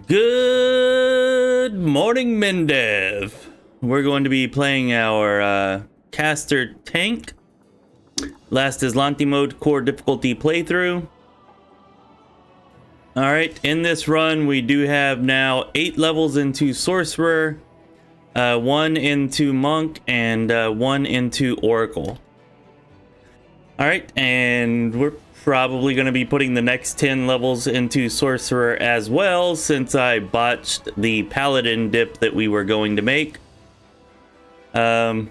Good morning, Mendev. We're going to be playing our caster tank. Last Azlanti mode core difficulty playthrough. Alright, in this run we do have now 8 levels into sorcerer, 1 into monk, and 1 into oracle. Alright, and we're probably going to be putting the next 10 levels into sorcerer as well, since I botched the paladin dip that we were going to make. But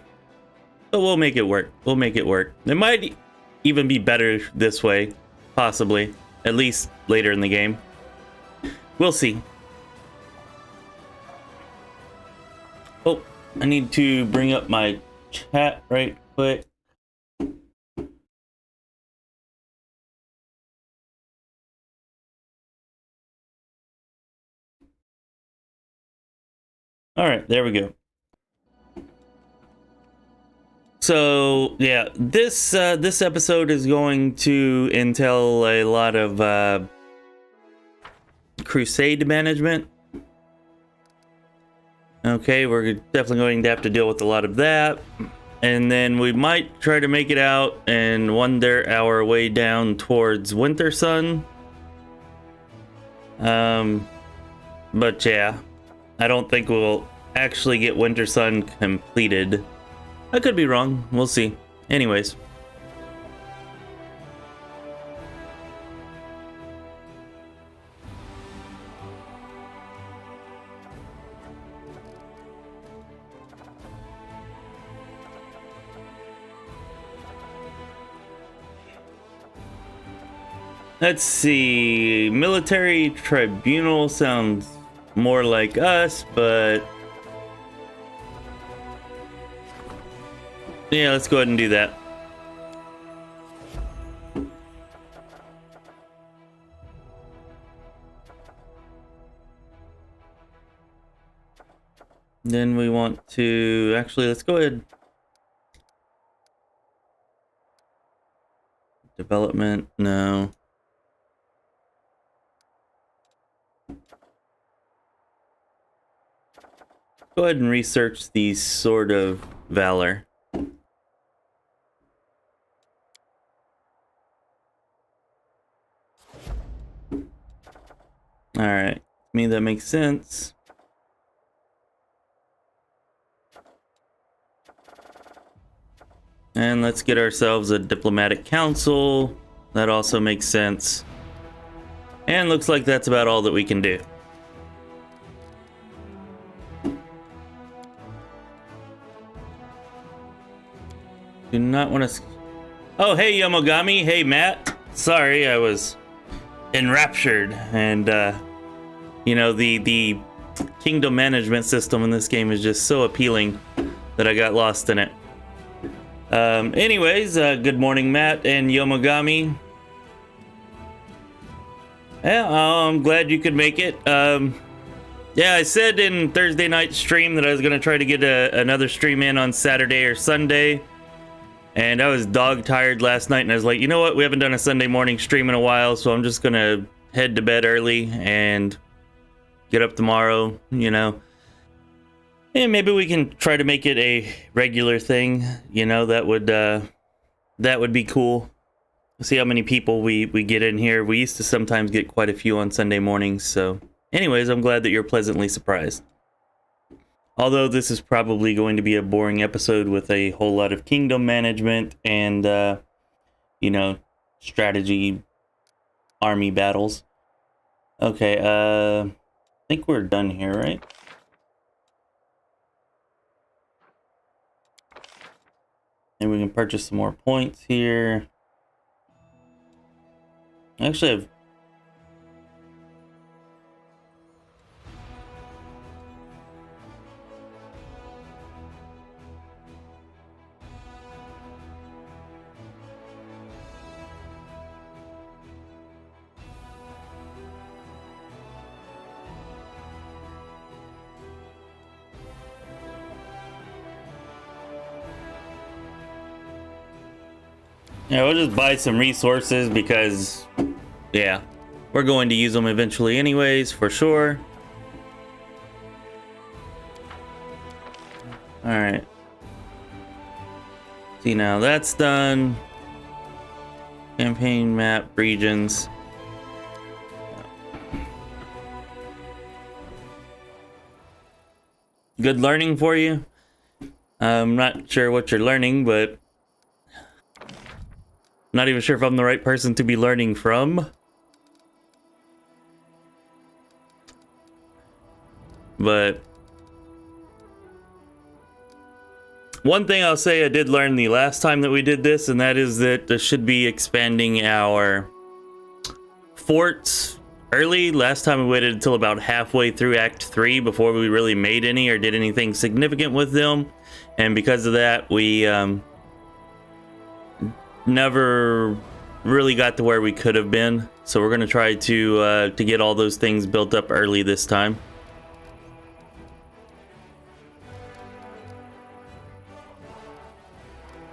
we'll make it work. We'll make it work. It might even be better this way, possibly, at least later in the game. We'll see. Oh, I need to bring up my chat right quick. All right, there we go. So yeah, this episode is going to entail a lot of Crusade management. Okay, we're definitely going to have to deal with a lot of that, and then we might try to make it out and wander our way down towards Winter Sun. But yeah, I don't think we'll actually get Winter Sun completed. I could be wrong. We'll see. Anyways. Let's see. Military tribunal sounds more like us, but yeah, let's go ahead and do that. Then we want to actually, let's go ahead. Development, no. Go ahead and research the Sword of Valor. Alright, to me that makes sense. And let's get ourselves a diplomatic council. That also makes sense. And looks like that's about all that we can do. Do not want to... Oh, hey, Yomogami. Hey, Matt. Sorry, I was enraptured. And, you know, the kingdom management system in this game is just so appealing that I got lost in it. Anyways, good morning, Matt and Yomogami. Yeah, I'm glad you could make it. Yeah, I said in Thursday night stream that I was going to try to get another stream in on Saturday or Sunday. And I was dog tired last night, and I was like, you know what? We haven't done a Sunday morning stream in a while, so I'm just going to head to bed early and get up tomorrow, you know. And maybe we can try to make it a regular thing, you know, that would be cool. See how many people we get in here. We used to sometimes get quite a few on Sunday mornings, so anyways, I'm glad that you're pleasantly surprised. Although this is probably going to be a boring episode with a whole lot of kingdom management and, you know, strategy, army battles. Okay, I think we're done here, right? And we can purchase some more points here. I actually have... Yeah, we'll just buy some resources because, yeah, we're going to use them eventually anyways, for sure. Alright. See, now that's done. Campaign map, regions. Good learning for you. I'm not sure what you're learning, but not even sure if I'm the right person to be learning from. But one thing I'll say I did learn the last time that we did this, and that is that I should be expanding our forts early. Last time we waited until about halfway through Act 3 before we really made any or did anything significant with them. And because of that, we never really got to where we could have been. So we're going to try to get all those things built up early this time.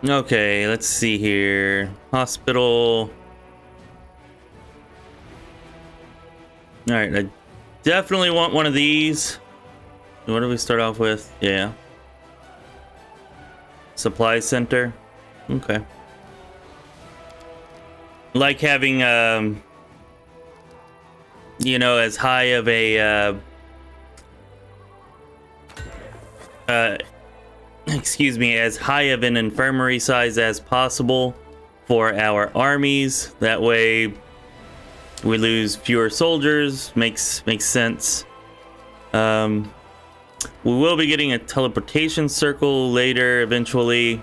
Okay, let's see here. Hospital. Alright, I definitely want one of these. What do we start off with? Yeah. Supply center. Okay. Like having, you know, as high of a, excuse me, as high of an infirmary size as possible for our armies. That way we lose fewer soldiers. Makes sense. We will be getting a teleportation circle later eventually.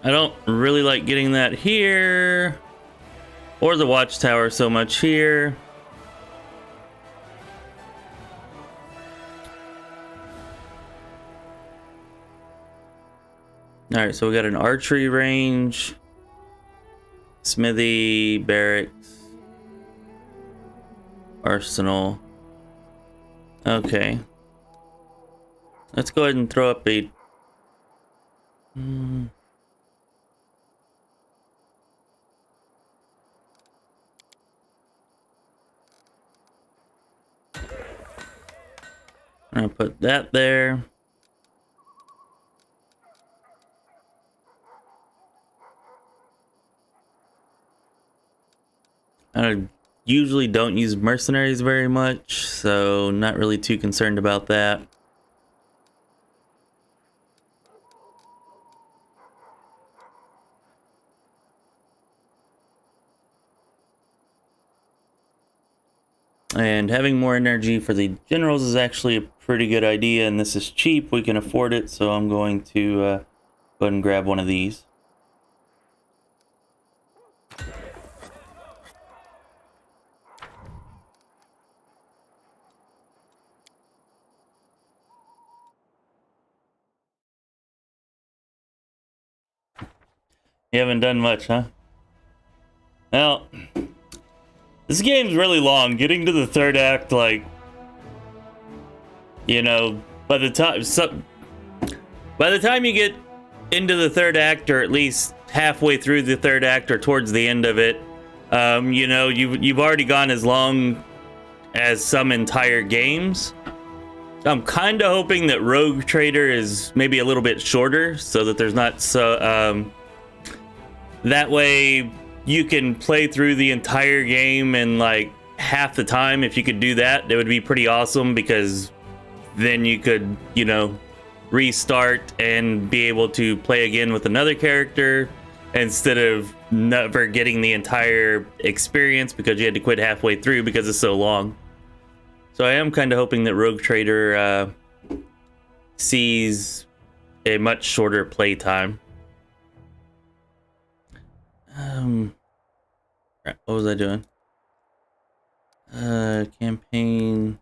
I don't really like getting that here or the watchtower so much here. Alright, so we got an archery range, smithy, barracks, arsenal. Okay. Let's go ahead and throw up a... I'm gonna put that there. I usually don't use mercenaries very much, so not really too concerned about that. And having more energy for the generals is actually a pretty good idea, and this is cheap. We can afford it, so I'm going to go ahead and grab one of these. You haven't done much, huh? Well, this game's really long. Getting to the third act, like, you know, by the time you get into the third act, or at least halfway through the third act, or towards the end of it, you know, you've already gone as long as some entire games. I'm kind of hoping that Rogue Trader is maybe a little bit shorter, so that there's not so that way you can play through the entire game in like half the time. If you could do that, it would be pretty awesome, because then you could, you know, restart and be able to play again with another character instead of never getting the entire experience because you had to quit halfway through because it's so long. So I am kind of hoping that Rogue Trader sees a much shorter play time. What was I doing? Campaign.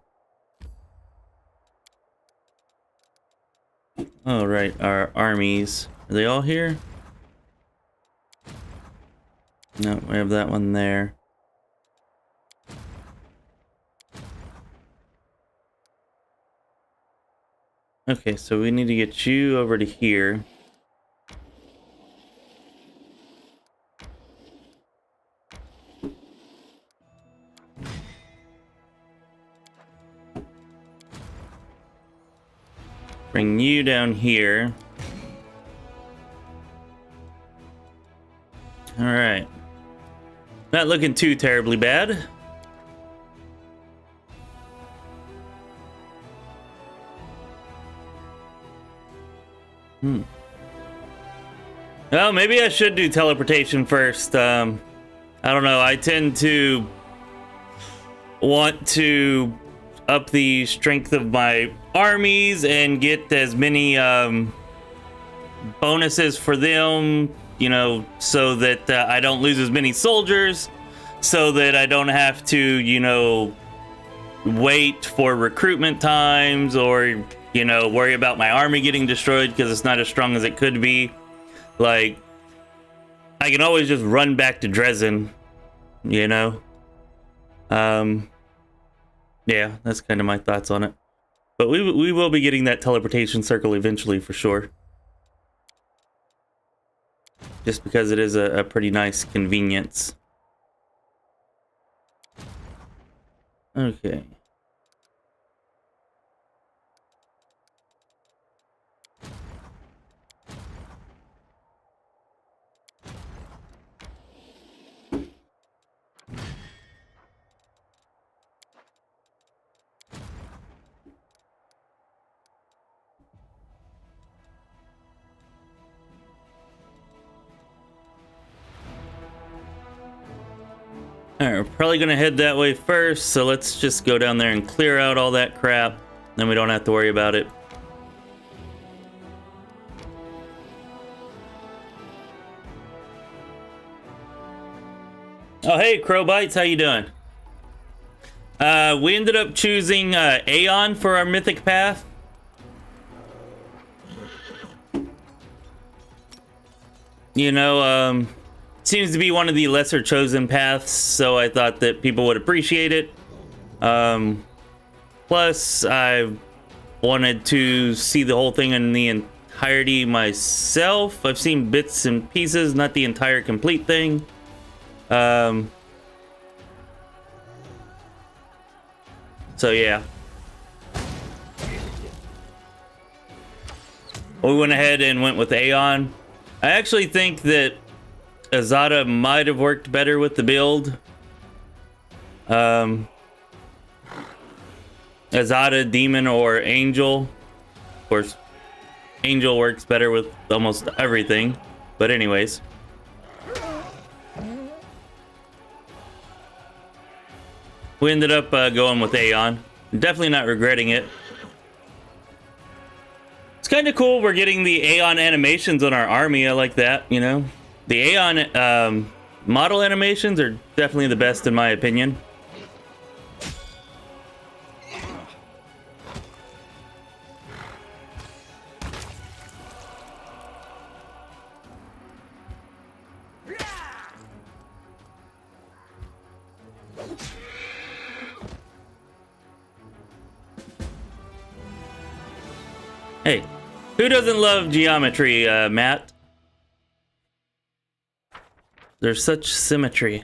Oh, right, our armies. Are they all here? No, we have that one there. Okay, so we need to get you over to here. Bring you down here. All right. Not looking too terribly bad. Well, maybe I should do teleportation first. I don't know. I tend to want to up the strength of my armies and get as many bonuses for them, you know, so that I don't lose as many soldiers, so that I don't have to, you know, wait for recruitment times or, you know, worry about my army getting destroyed because it's not as strong as it could be. Like, I can always just run back to Dresden, you know? Yeah, that's kind of my thoughts on it. But we will be getting that teleportation circle eventually for sure. Just because it is a pretty nice convenience. Okay. Alright, we're probably gonna head that way first, so let's just go down there and clear out all that crap. Then we don't have to worry about it. Oh, hey, Crowbites, how you doing? We ended up choosing Aeon for our mythic path. You know, seems to be one of the lesser chosen paths, so I thought that people would appreciate it. Plus, I wanted to see the whole thing in the entirety myself. I've seen bits and pieces, not the entire complete thing. So yeah. We went ahead and went with Aeon. I actually think that Azada might have worked better with the build. Azada, Demon, or Angel. Of course, Angel works better with almost everything. But anyways. We ended up going with Aeon. Definitely not regretting it. It's kind of cool we're getting the Aeon animations on our army. I like that, you know. The Aeon model animations are definitely the best in my opinion. Hey, who doesn't love geometry, Matt? There's such symmetry.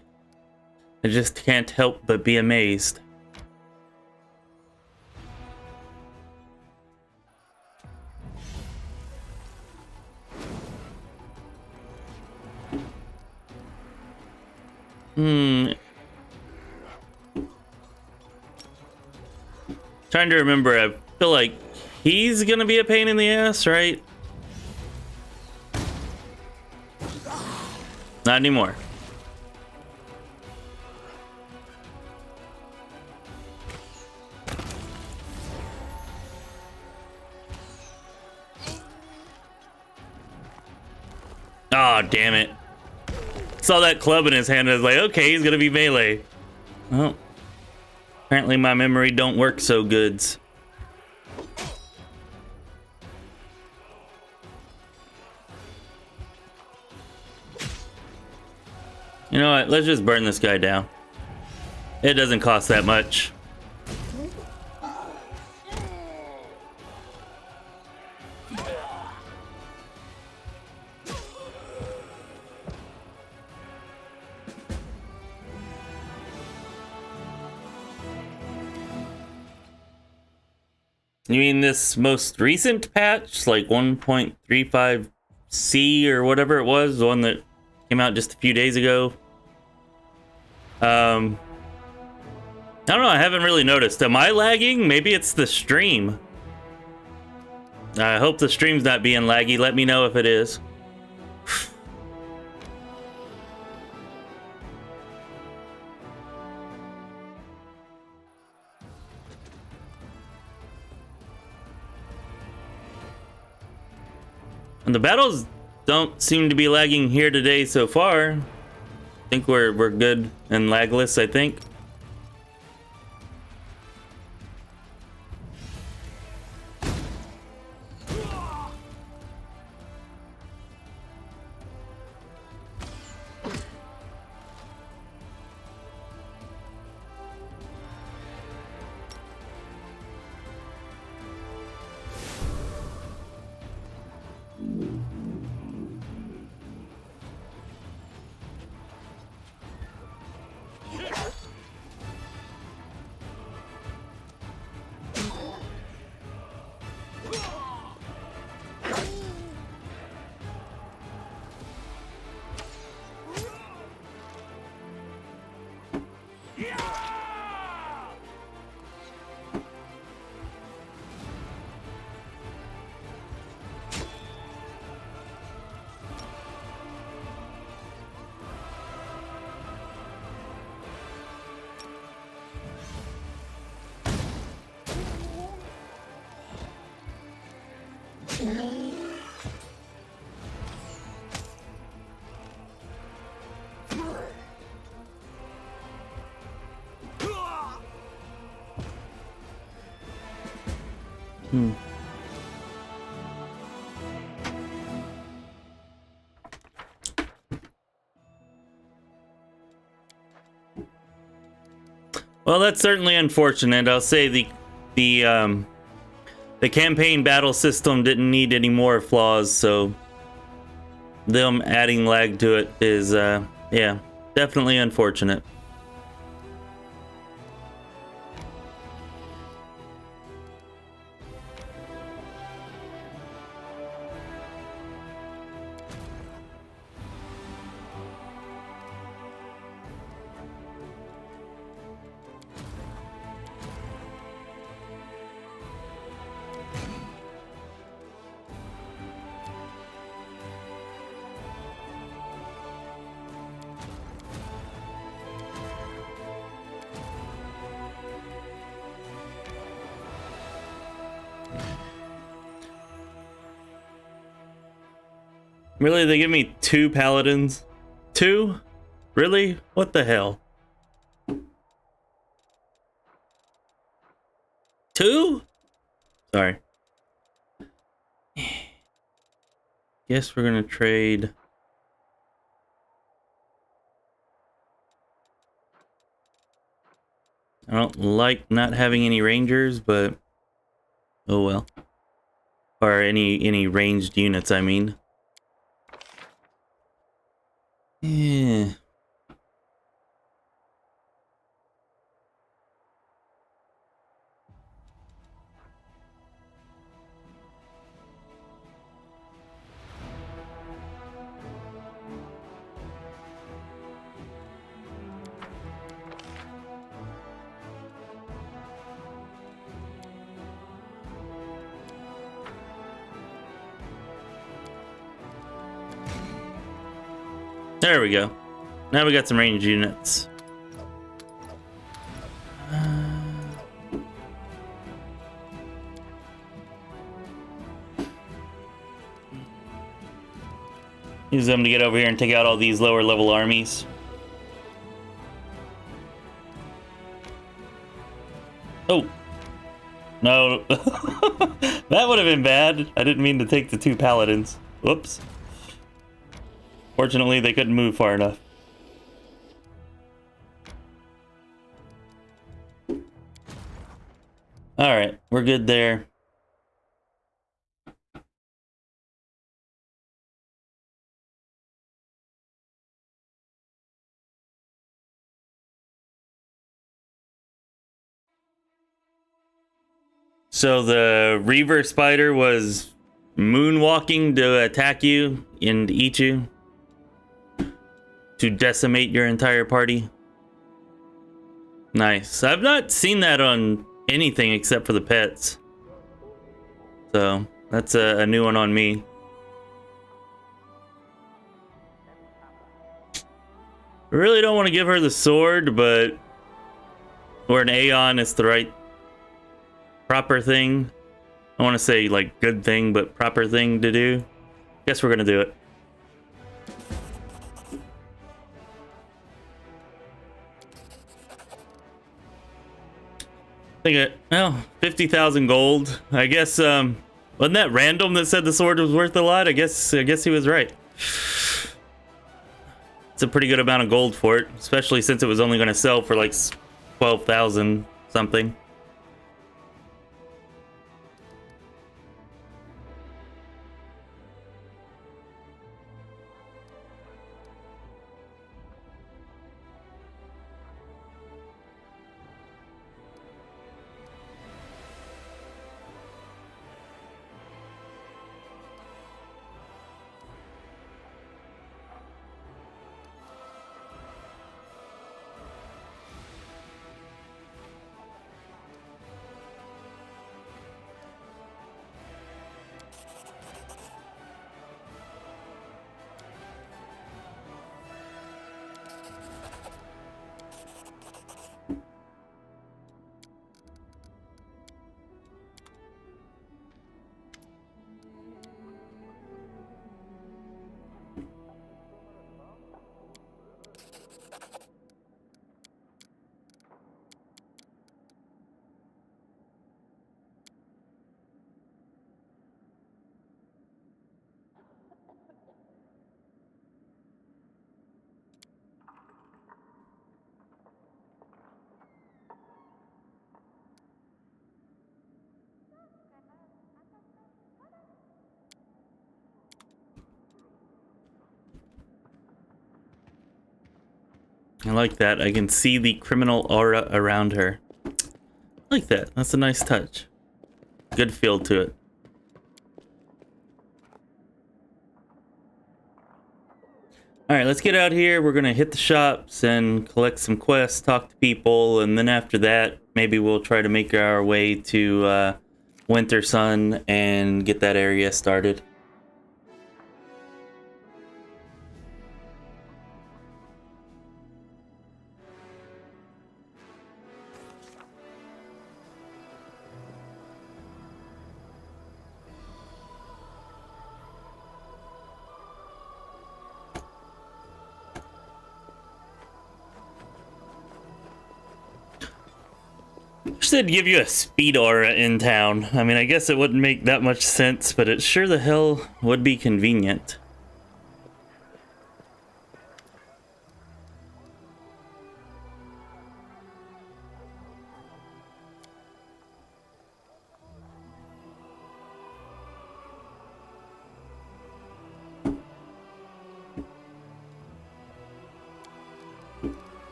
I just can't help but be amazed. Trying to remember, I feel like he's gonna be a pain in the ass, right? Not anymore. Oh, damn it. Saw that club in his hand and I was like, okay, he's gonna be melee. Well, apparently my memory don't work so goods. You know what? Let's just burn this guy down. It doesn't cost that much. You mean this most recent patch, like 1.35C or whatever it was, the one that came out just a few days ago? I don't know, I haven't really noticed. Am I lagging? Maybe it's the stream. I hope the stream's not being laggy. Let me know if it is. And the battles don't seem to be lagging here today so far. I think we're good and lagless, I think. Well, that's certainly unfortunate. I'll say the campaign battle system didn't need any more flaws, so them adding lag to it is yeah, definitely unfortunate. Really, they give me 2 paladins? 2? Really? What the hell? 2? Sorry. Guess we're gonna trade. I don't like not having any rangers, but oh well. Or any ranged units, I mean. Yeah. There we go. Now we got some ranged units. Use them to get over here and take out all these lower level armies. Oh. No. That would have been bad. I didn't mean to take the 2 paladins. Whoops. Fortunately, they couldn't move far enough. Alright, we're good there. So the Reaver Spider was moonwalking to attack you and eat you, to decimate your entire party. Nice. I've not seen that on anything except for the pets. So that's a new one on me. I really don't want to give her the sword, but we're an Aeon, it's the right proper thing. I want to say like good thing, but proper thing to do. Guess we're gonna do it. I think well, 50,000 gold. I guess wasn't that random that said the sword was worth a lot? I guess he was right. It's a pretty good amount of gold for it, especially since it was only going to sell for like 12,000 something. I like that. I can see the criminal aura around her. I like that. That's a nice touch. Good feel to it. Alright, let's get out here. We're going to hit the shops and collect some quests, talk to people, and then after that, maybe we'll try to make our way to Winter Sun and get that area started. Wish they'd give you a speed aura in town. I mean, I guess it wouldn't make that much sense, but it sure the hell would be convenient.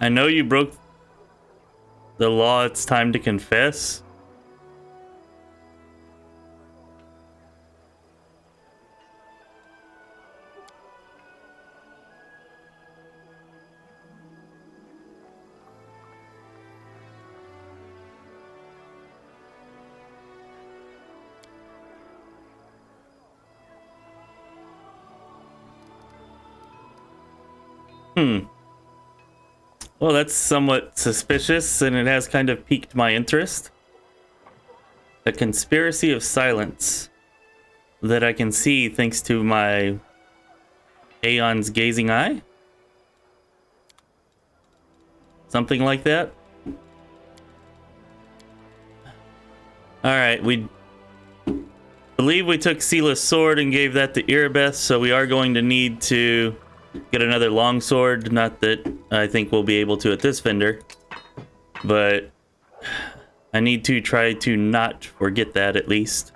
I know you broke the law. It's time to confess. Well, that's somewhat suspicious, and it has kind of piqued my interest. A conspiracy of silence that I can see thanks to my Aeon's gazing eye? Something like that? Alright, we believe we took Sila's sword and gave that to Erebeth, so we are going to need to get another longsword. Not that I think we'll be able to at this vendor, but I need to try to not forget that at least.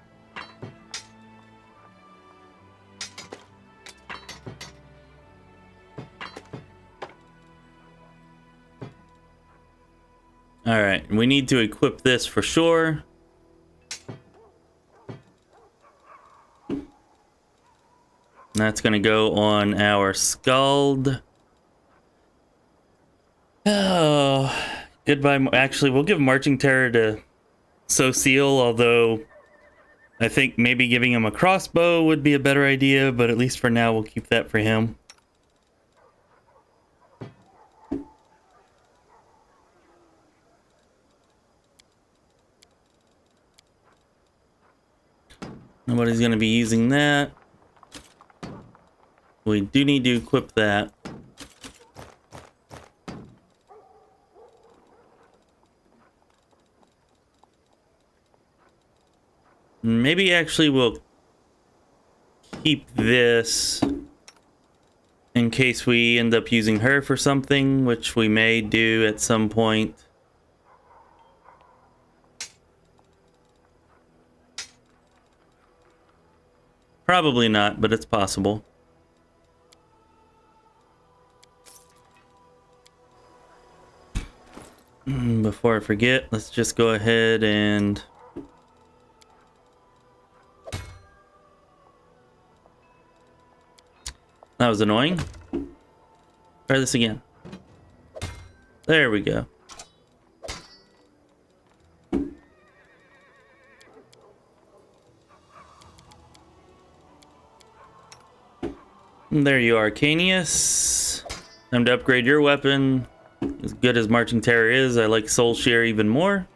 All right, we need to equip this for sure. That's gonna go on our Scald. Oh, goodbye. Actually, we'll give Marching Terror to Sociel, although I think maybe giving him a crossbow would be a better idea, but at least for now, we'll keep that for him. Nobody's gonna be using that. We do need to equip that. Maybe actually we'll keep this in case we end up using her for something, which we may do at some point. Probably not, but it's possible. Before I forget, let's just go ahead and... That was annoying. Try this again. There we go. And there you are, Canius. Time to upgrade your weapon. As good as Marching Terror is, I like Soul Share even more.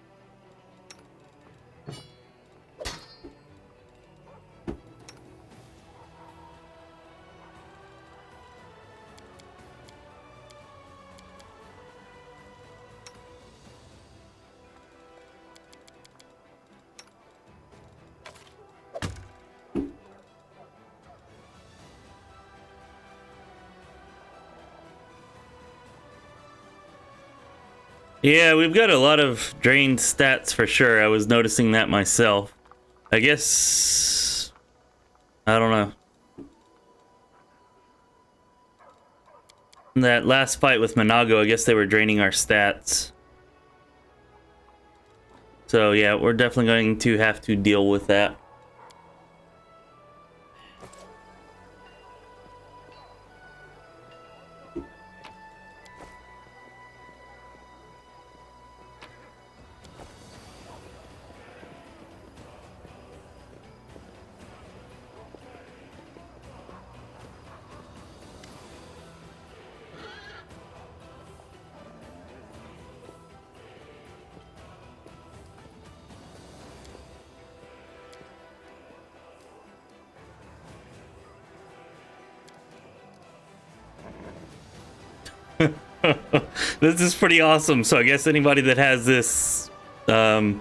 Yeah, we've got a lot of drained stats for sure. I was noticing that myself. I guess... I don't know. In that last fight with Monago, I guess they were draining our stats. So yeah, we're definitely going to have to deal with that. This is pretty awesome. So I guess anybody that has this kind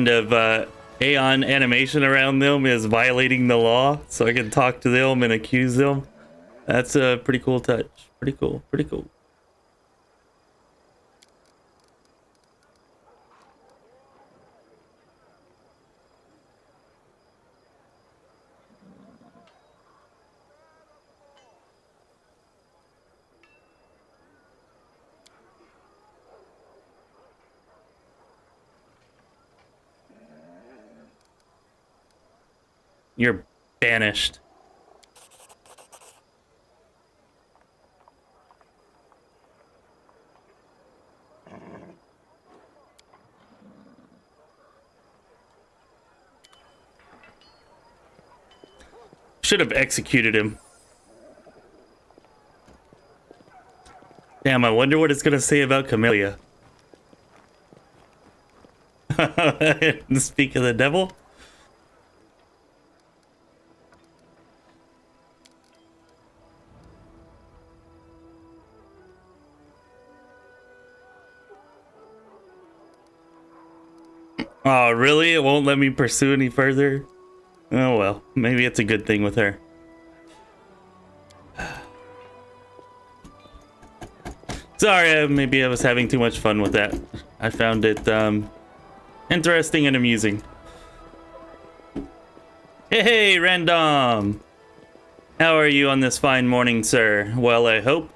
of Aeon animation around them is violating the law. So I can talk to them and accuse them. That's a pretty cool touch. Pretty cool. Pretty cool. You're banished. Should have executed him. Damn, I wonder what it's gonna say about Camellia. Speak of the devil. Oh, really? It won't let me pursue any further? Oh well, maybe it's a good thing with her. Sorry, maybe I was having too much fun with that. I found it interesting and amusing. Hey, Random! How are you on this fine morning, sir? Well, I hope.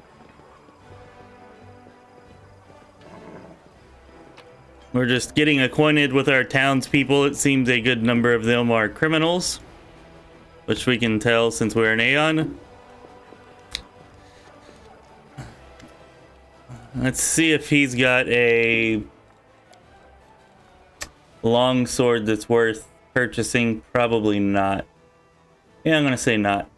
We're just getting acquainted with our townspeople. It seems a good number of them are criminals, which we can tell since we're an Aeon. Let's see if he's got a long sword that's worth purchasing. Probably not. Yeah, I'm gonna say not.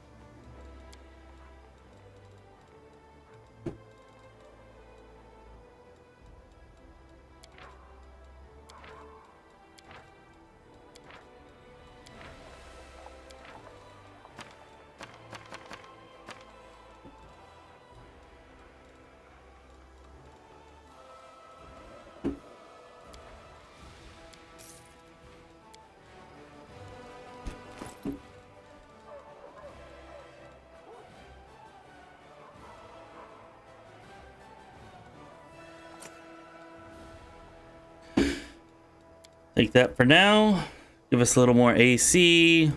Take that for now. Give us a little more AC.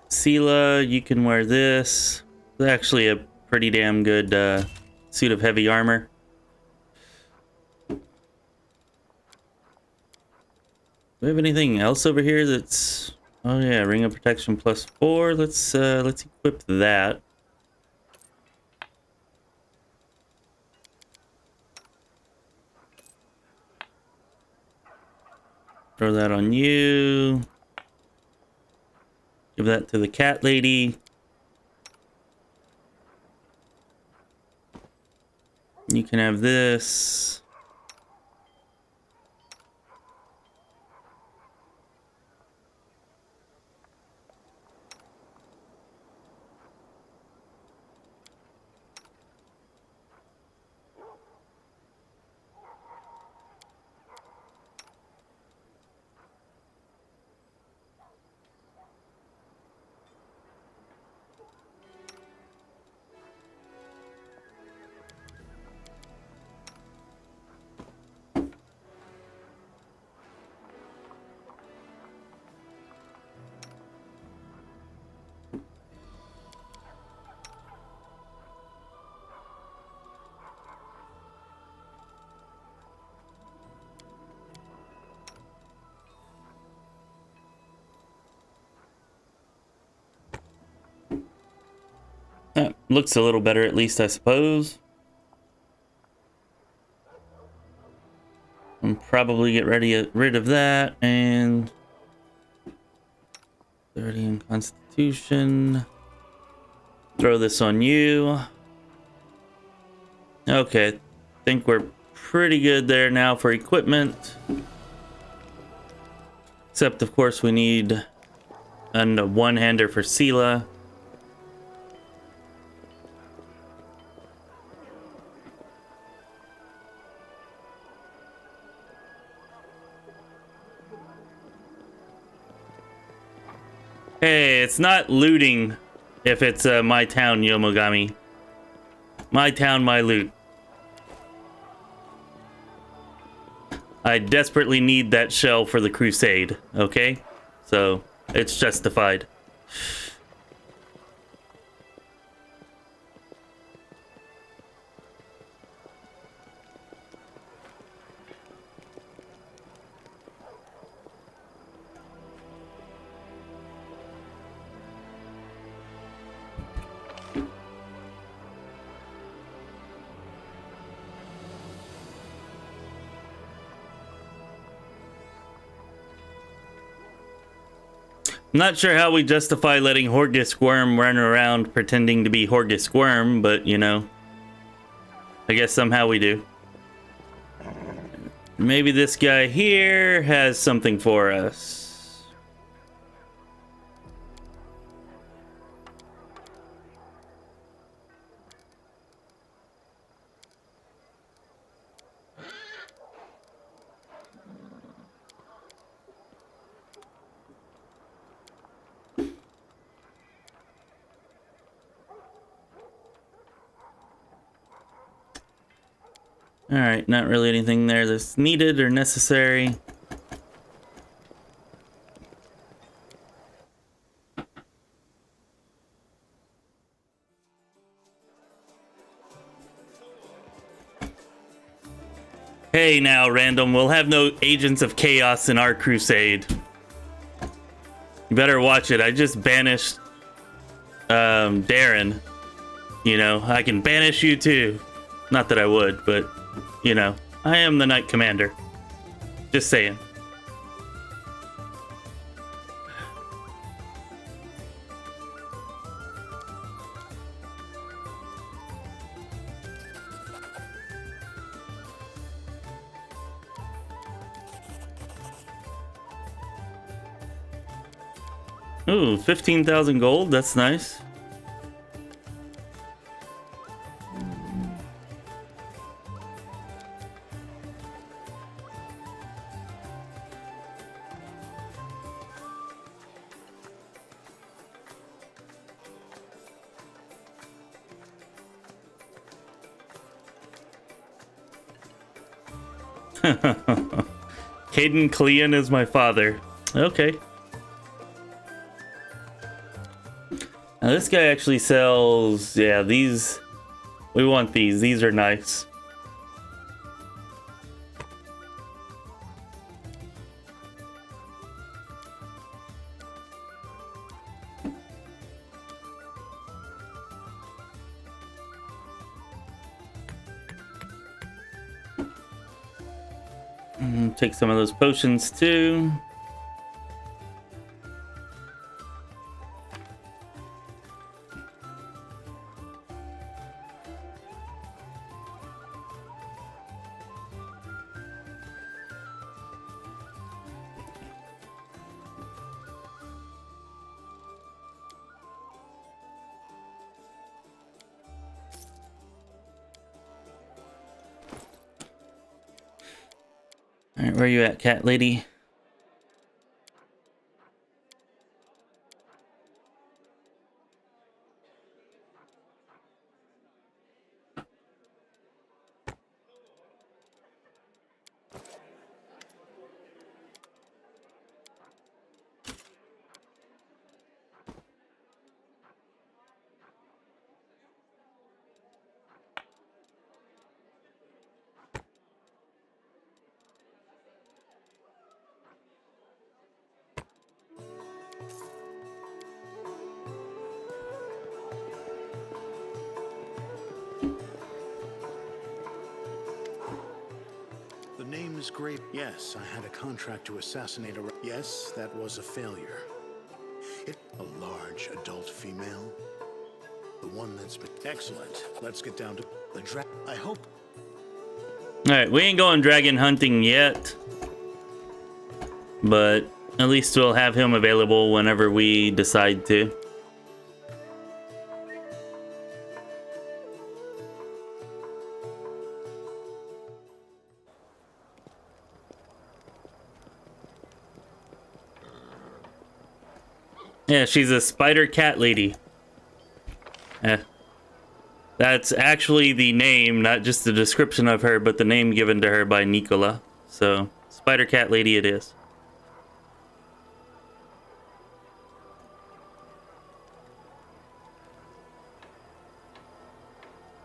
Sela, you can wear this. It's actually a pretty damn good suit of heavy armor. Do we have anything else over here that's... Oh yeah, ring of protection +4. Let's equip that. Throw that on you. Give that to the cat lady. You can have this. That looks a little better, at least, I suppose. And probably get rid of that, and 30 in Constitution. Throw this on you. Okay, think we're pretty good there now for equipment. Except, of course, we need a one-hander for Sela. Hey, it's not looting if it's my town, Yomogami. My town, my loot. I desperately need that shell for the Crusade, okay? So, it's justified. I'm not sure how we justify letting Horgus Worm run around pretending to be Horgus Worm, but, you know, I guess somehow we do. Maybe this guy here has something for us. Alright, not really anything there that's needed or necessary. Hey now, random, we'll have no agents of chaos in our crusade. You better watch it. I just banished Darren. You know, I can banish you too. Not that I would, but you know, I am the Knight Commander. Just saying. Ooh, 15,000 gold. That's nice. Caden Clean is my father. Okay. Now this guy actually sells, yeah, these, we want these. These are nice. Take some of those potions too. All right, where are you at, cat lady? The name is great. Yes, I had a contract to assassinate a... Yes, that was a failure. A large adult female. The one that's been... Excellent. Let's get down to the I hope... Alright, we ain't going dragon hunting yet. But at least we'll have him available whenever we decide to. Yeah, she's a spider cat lady. That's actually the name, not just the description of her, but the name given to her by Nicola. So, spider cat lady it is.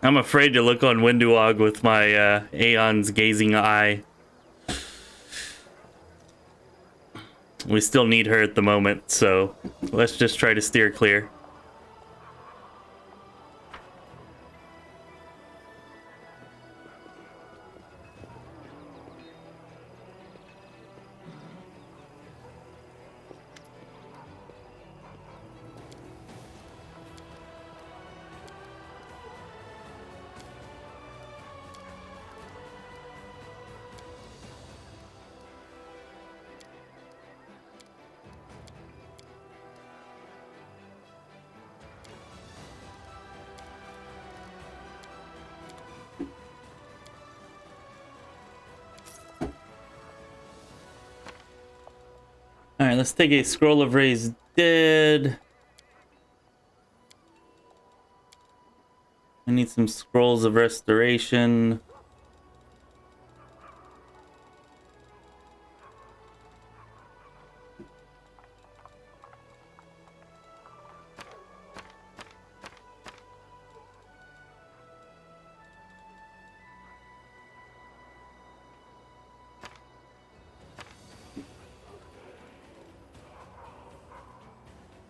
I'm afraid to look on Winduog with my Aeon's gazing eye. We still need her at the moment, so let's just try to steer clear. Alright, let's take a scroll of raised dead. I need some scrolls of restoration.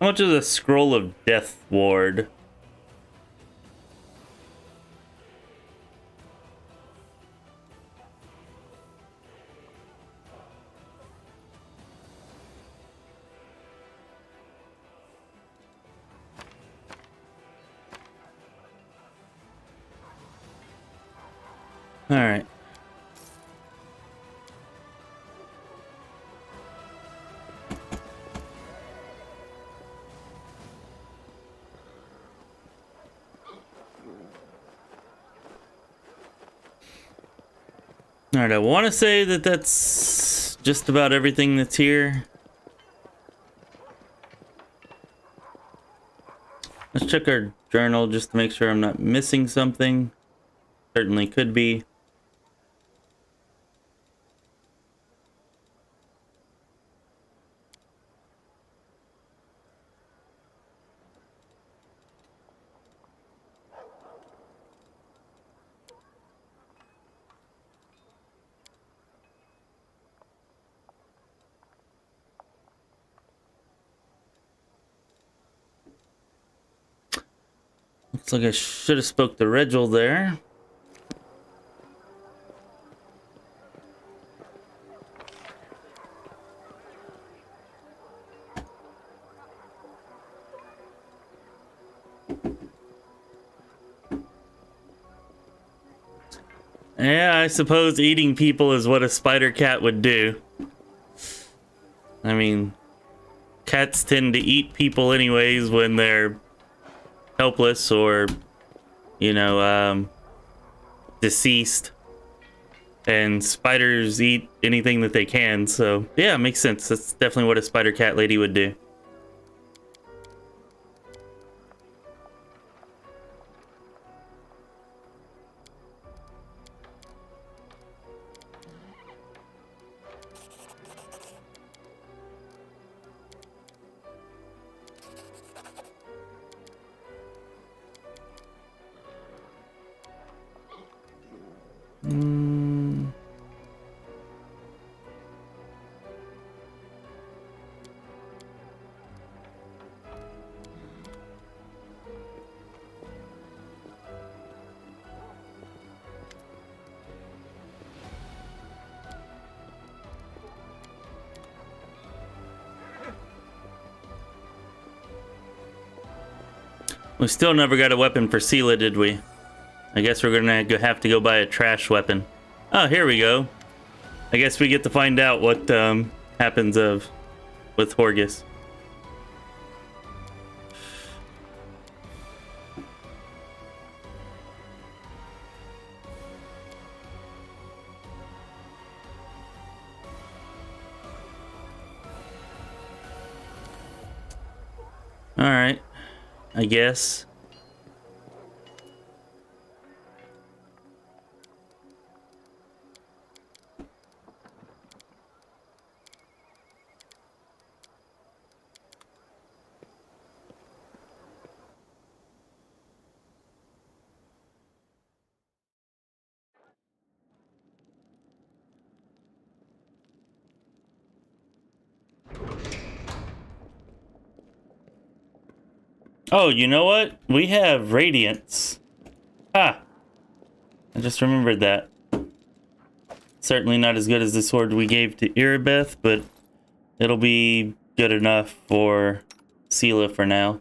How much is a scroll of death ward? All right. All right, I want to say that that's just about everything that's here. Let's check our journal just to make sure I'm not missing something. Certainly could be. Looks like I should have spoke to Regil there. Yeah, I suppose eating people is what a spider cat would do. I mean, cats tend to eat people anyways when they're helpless or, you know, deceased. And spiders eat anything that they can, so yeah, it makes sense. That's definitely what a spider cat lady would do. We still never got a weapon for Sela, did we? I guess we're gonna have to go buy a trash weapon. Oh, here we go. I guess we get to find out what happens with Horgus. All right, I guess. Oh, you know what? We have Radiance. Ah, I just remembered that. Certainly not as good as the sword we gave to Irabeth, but it'll be good enough for Sela for now.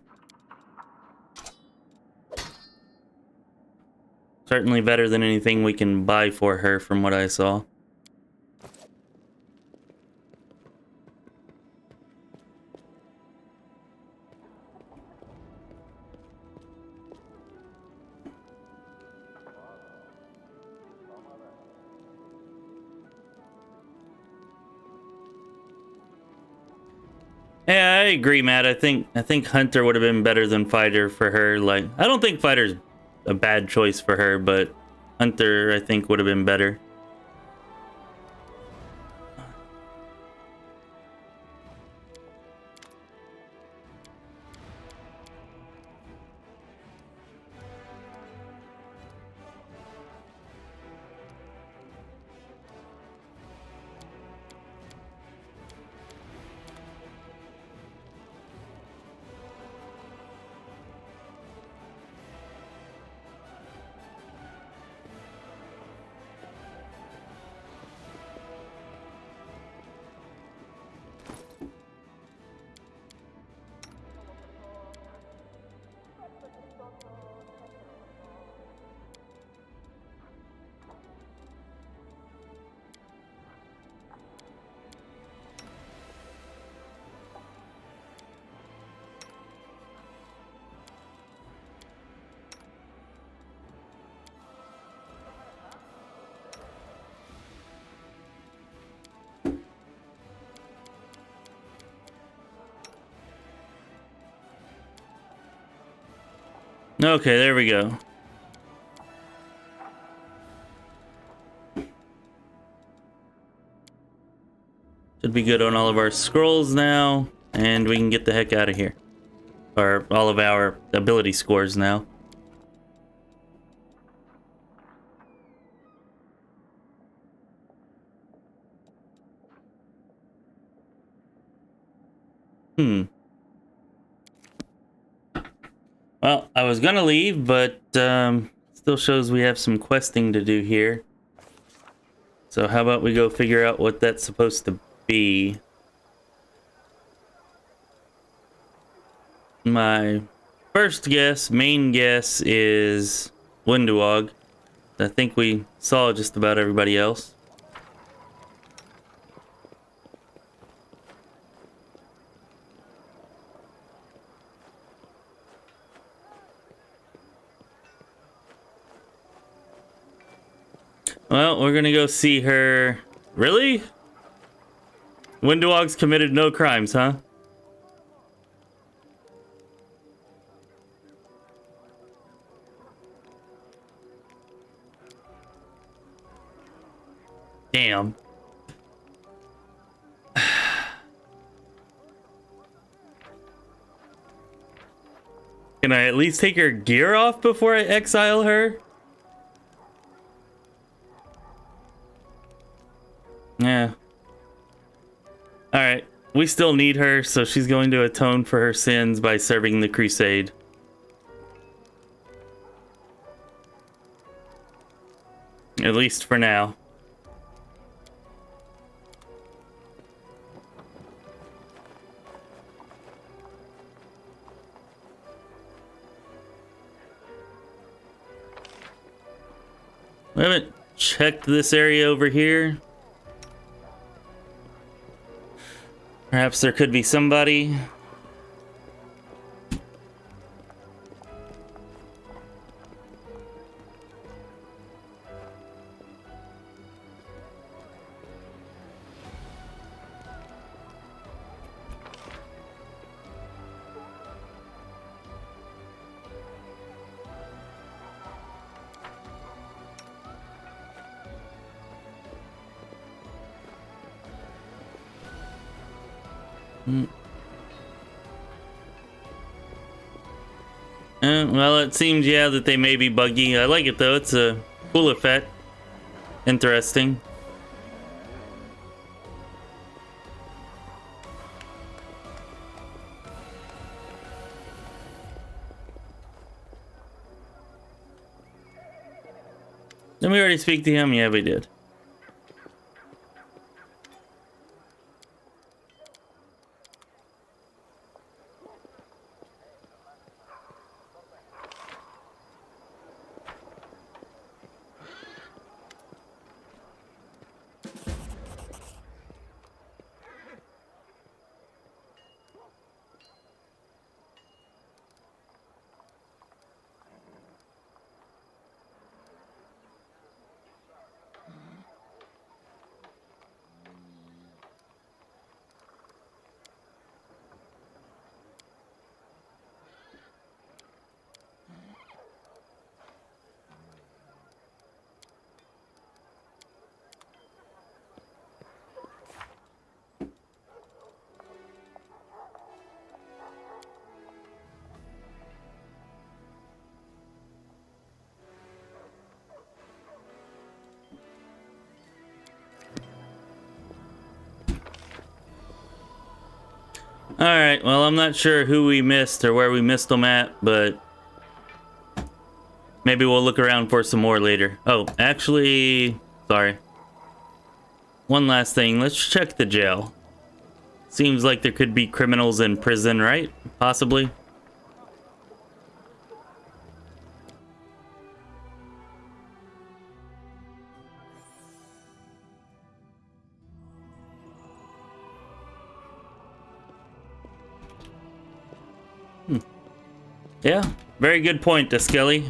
Certainly better than anything we can buy for her from what I saw. Yeah, I agree, Matt. I think Hunter would have been better than Fighter for her. Like, I don't think Fighter's a bad choice for her, but Hunter, I think, would have been better. Okay, there we go. Should be good on all of our scrolls now, and we can get the heck out of here. Or all of our ability scores now. Well, I was gonna leave, but still shows we have some questing to do here. So how about we go figure out what that's supposed to be? My first guess, main guess, is Windowog. I think we saw just about everybody else. Well, we're gonna go see her. Really? Windowog's committed no crimes, huh? Damn. Can I at least take her gear off before I exile her? Yeah. Alright. We still need her, so she's going to atone for her sins by serving the Crusade. At least for now. We haven't checked this area over here. Perhaps there could be somebody. Well, it seems, yeah, that they may be buggy. I like it, though. It's a cool effect. Interesting. Did we already speak to him? Yeah, we did. Alright, well, I'm not sure who we missed or where we missed them at, but maybe we'll look around for some more later. Oh, actually, sorry. One last thing, let's check the jail. Seems like there could be criminals in prison, right? Possibly. Yeah, very good point, Skelly.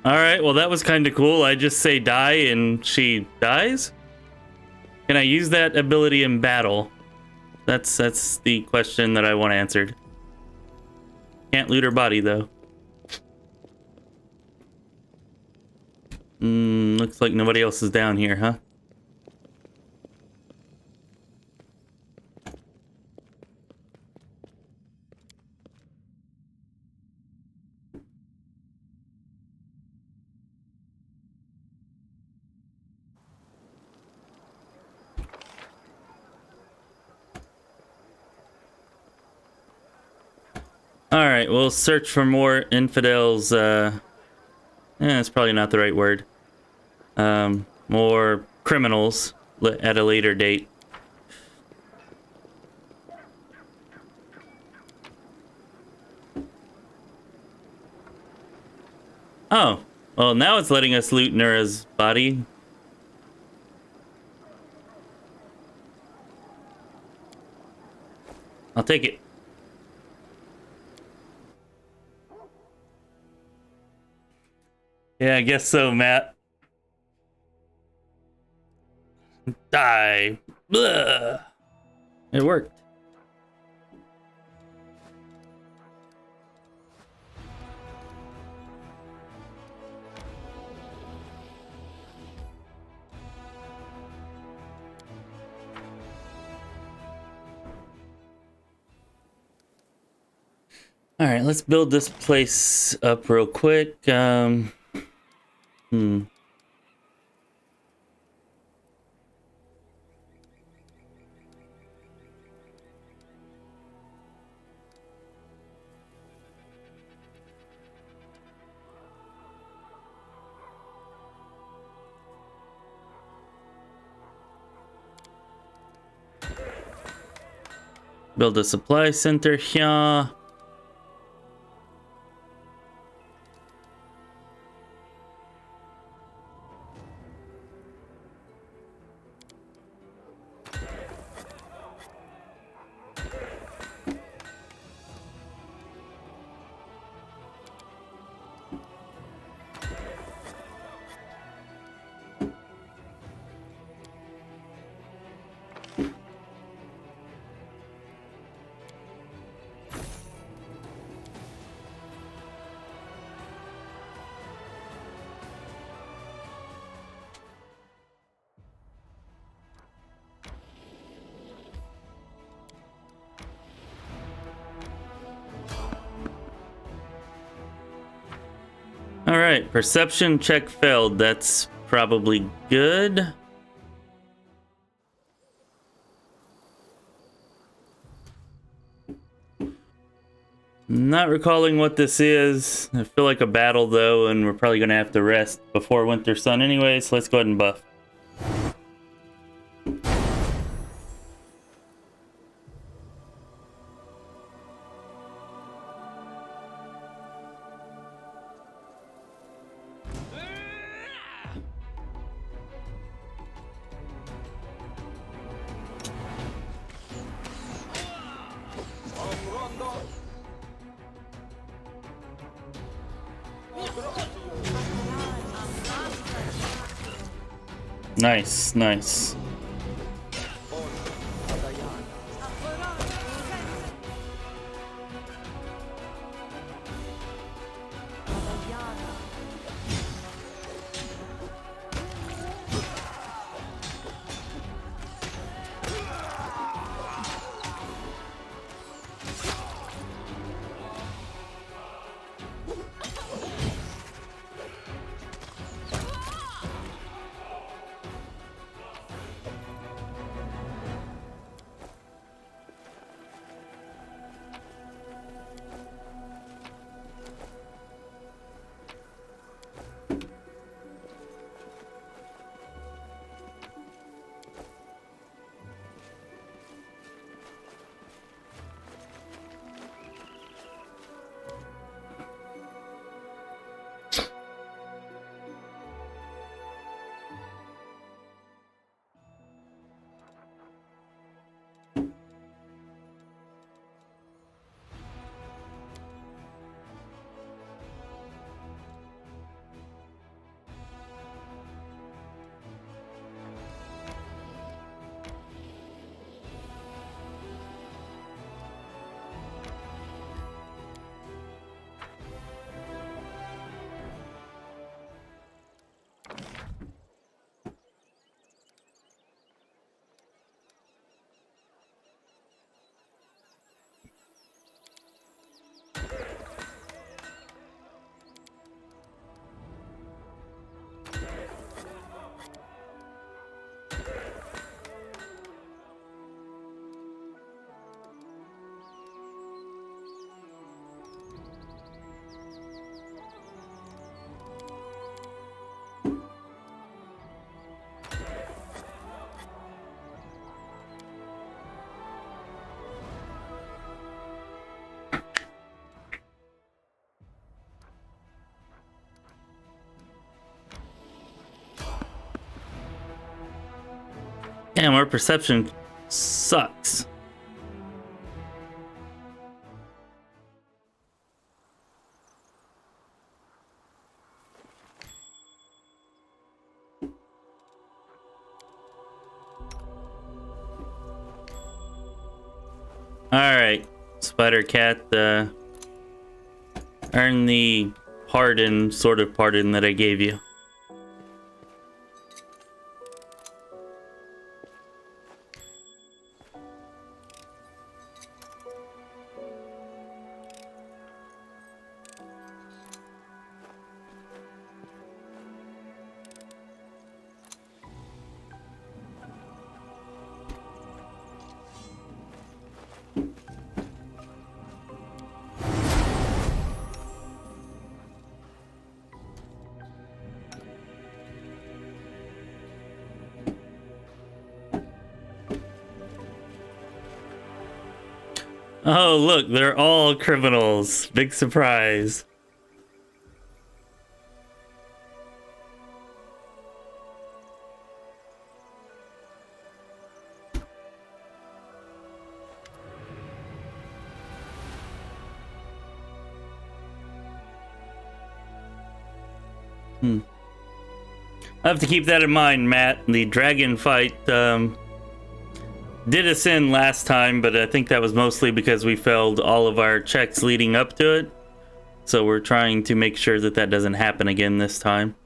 Alright, well that was kind of cool. I just say die and she dies? Can I use that ability in battle? That's the question that I want answered. Can't loot her body though. Looks like nobody else is down here, huh? Alright, we'll search for more infidels, it's probably not the right word. More criminals at a later date. Oh, well now it's letting us loot Nura's body. I'll take it. Yeah, I guess so, Matt. Die. Blah. It worked. All right, let's build this place up real quick. Build a supply center here. All right, perception check failed. That's probably good. Not recalling what this is. I feel like a battle though, and we're probably gonna have to rest before Winter Sun anyway, so let's go ahead and buff. Nice, nice. Damn, our perception sucks. Alright, Spider Cat, earn the pardon, sort of pardon that I gave you. Oh, look, they're all criminals. Big surprise. I have to keep that in mind, Matt. The dragon fight, did us in last time, but I think that was mostly because we failed all of our checks leading up to it. So we're trying to make sure that that doesn't happen again this time.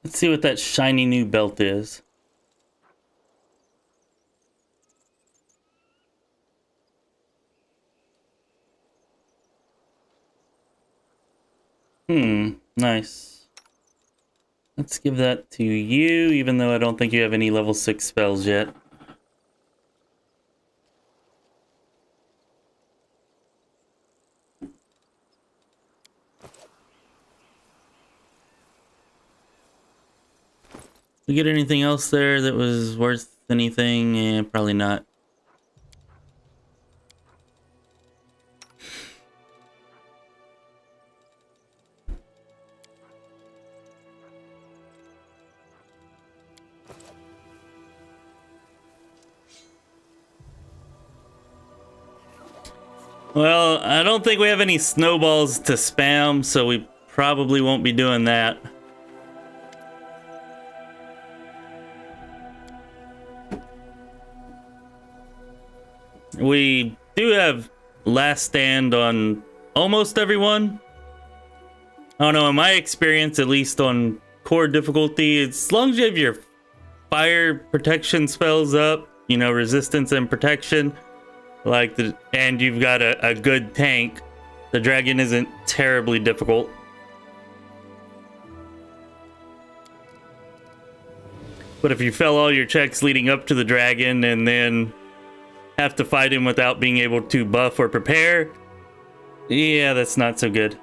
Let's see what that shiny new belt is. Nice. Let's give that to you, even though I don't think you have any level 6 spells yet. We get anything else there that was worth anything? Eh, probably not. Well, I don't think we have any snowballs to spam, so we probably won't be doing that. We do have last stand on almost everyone. I don't know, in my experience, at least on core difficulty, as long as you have your fire protection spells up, you know, resistance and protection, and you've got a good tank, the dragon isn't terribly difficult. But if you fail all your checks leading up to the dragon and then have to fight him without being able to buff or prepare, yeah, that's not so good.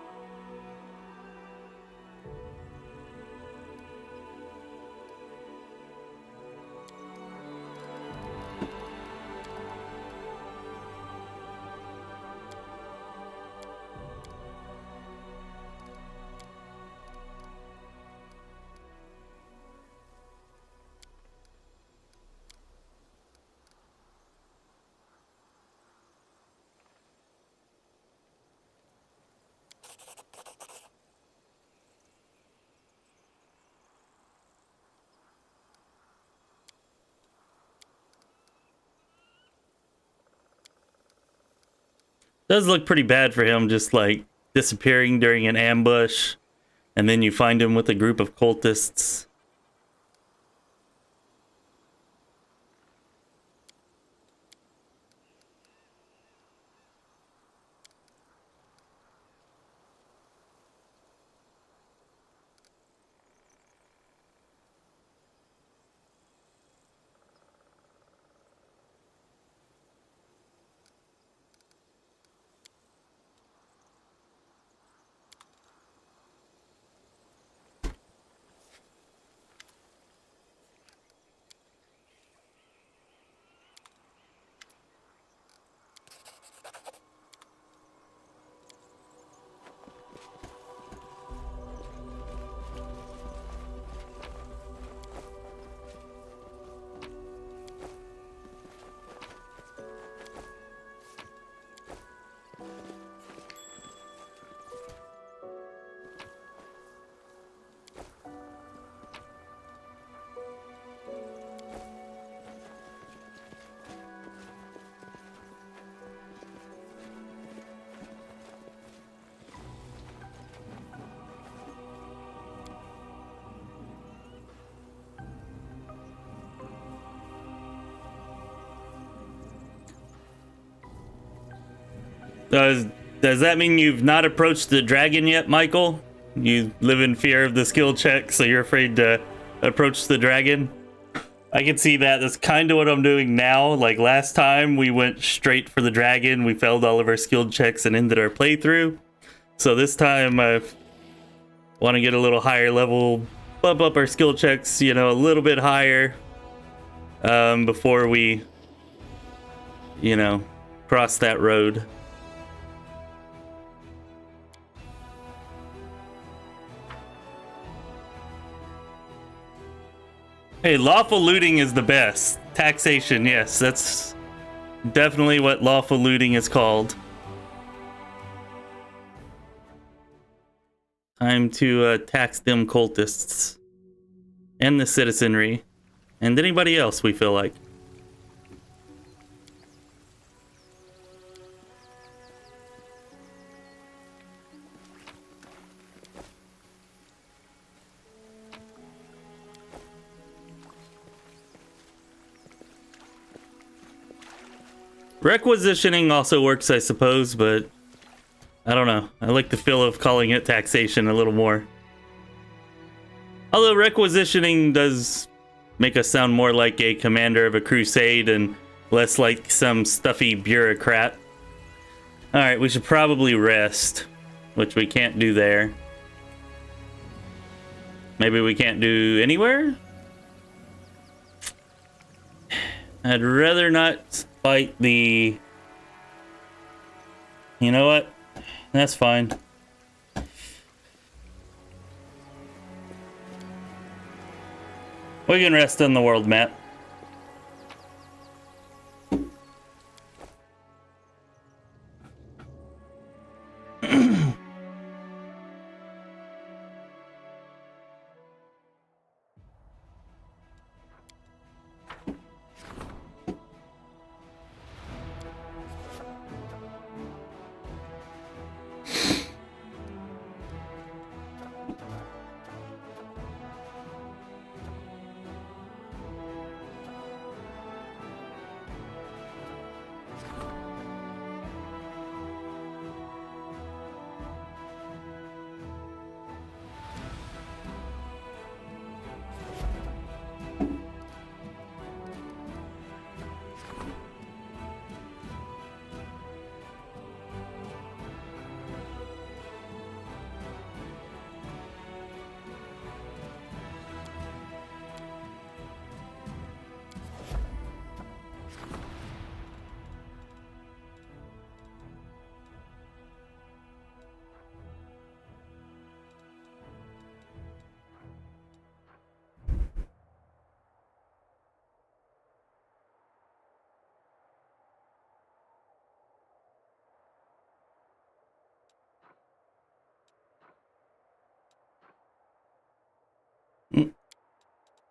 Does look pretty bad for him, just like disappearing during an ambush, and then you find him with a group of cultists. Does that mean you've not approached the dragon yet, Michael? You live in fear of the skill check, so you're afraid to approach the dragon? I can see that. That's kind of what I'm doing now. Like last time, we went straight for the dragon. We failed all of our skill checks and ended our playthrough. So this time, I want to get a little higher level, bump up our skill checks, you know, a little bit higher before we, you know, cross that road. Hey, lawful looting is the best. Taxation, yes, that's definitely what lawful looting is called. Time to tax them cultists. And the citizenry. And anybody else we feel like. Requisitioning also works, I suppose, but I don't know. I like the feel of calling it taxation a little more. Although requisitioning does make us sound more like a commander of a crusade and less like some stuffy bureaucrat. Alright, we should probably rest, which we can't do there. Maybe we can't do anywhere? I'd rather not fight the... You know what? That's fine. We can rest on the world map.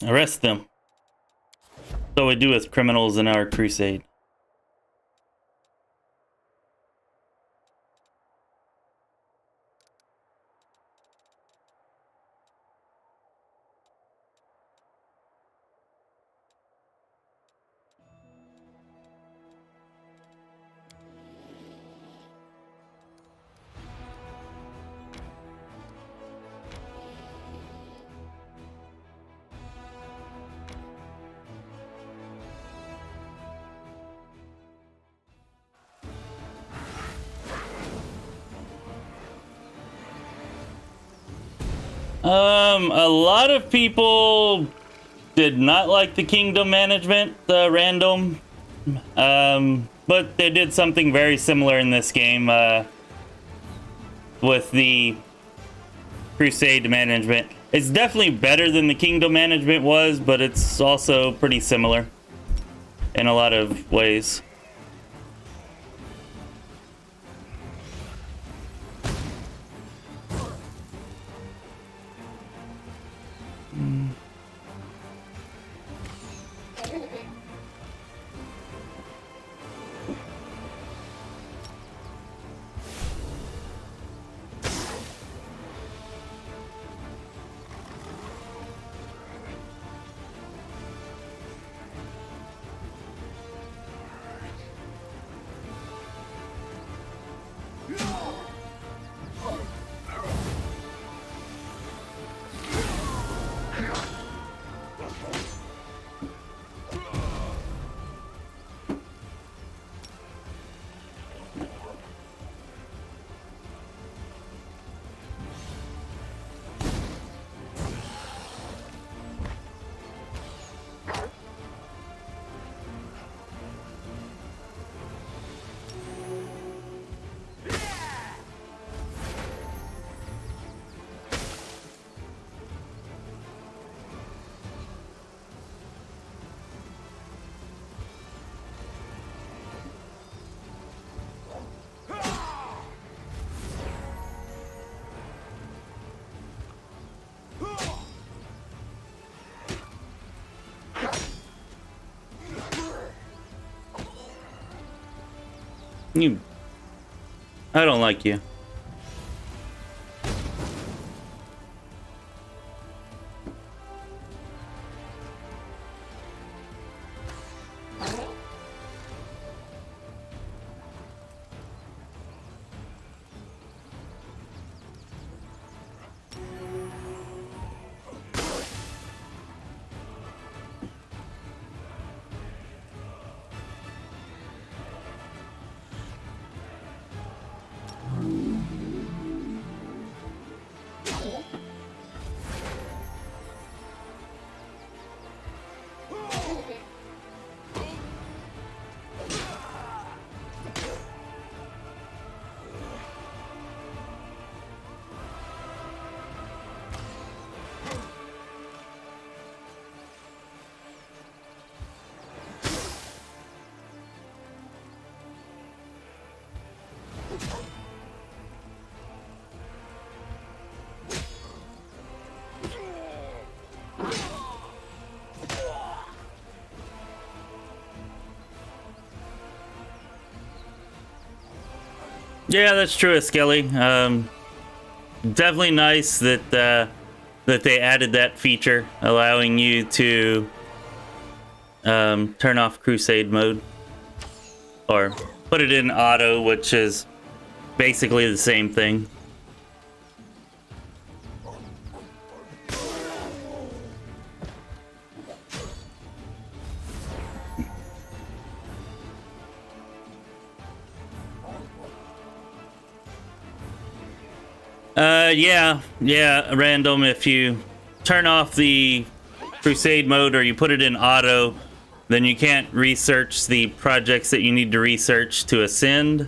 Arrest them. So we do with criminals in our crusade. A lot of people did not like the kingdom management, random. But they did something very similar in this game, with the Crusade management. It's definitely better than the kingdom management was, but it's also pretty similar in a lot of ways. I don't like you. Yeah, that's true, Skelly. Definitely nice that that they added that feature, allowing you to turn off Crusade mode, or put it in auto, which is basically the same thing. Yeah, random. If you turn off the Crusade mode or you put it in auto, then you can't research the projects that you need to research to ascend.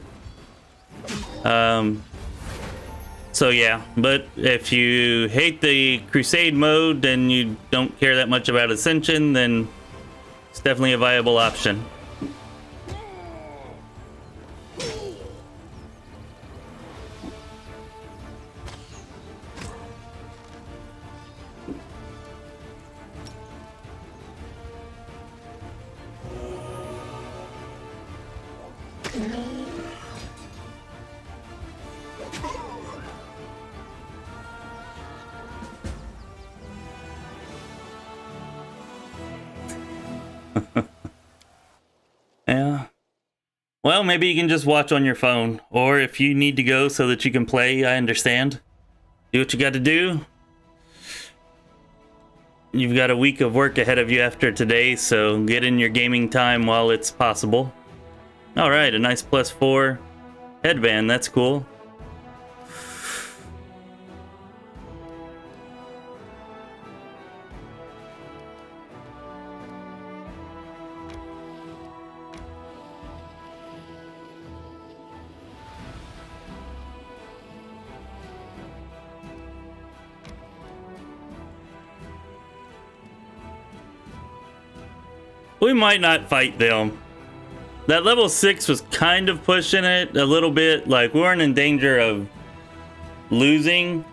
So yeah, but if you hate the Crusade mode and you don't care that much about Ascension, then it's definitely a viable option. Yeah. Well, maybe you can just watch on your phone, or if you need to go so that you can play, I understand. Do what you got to do. You've got a week of work ahead of you after today, so get in your gaming time while it's possible. All right, a nice +4 headband. That's cool. We might not fight them. That level 6 was kind of pushing it a little bit. Like, we weren't in danger of losing,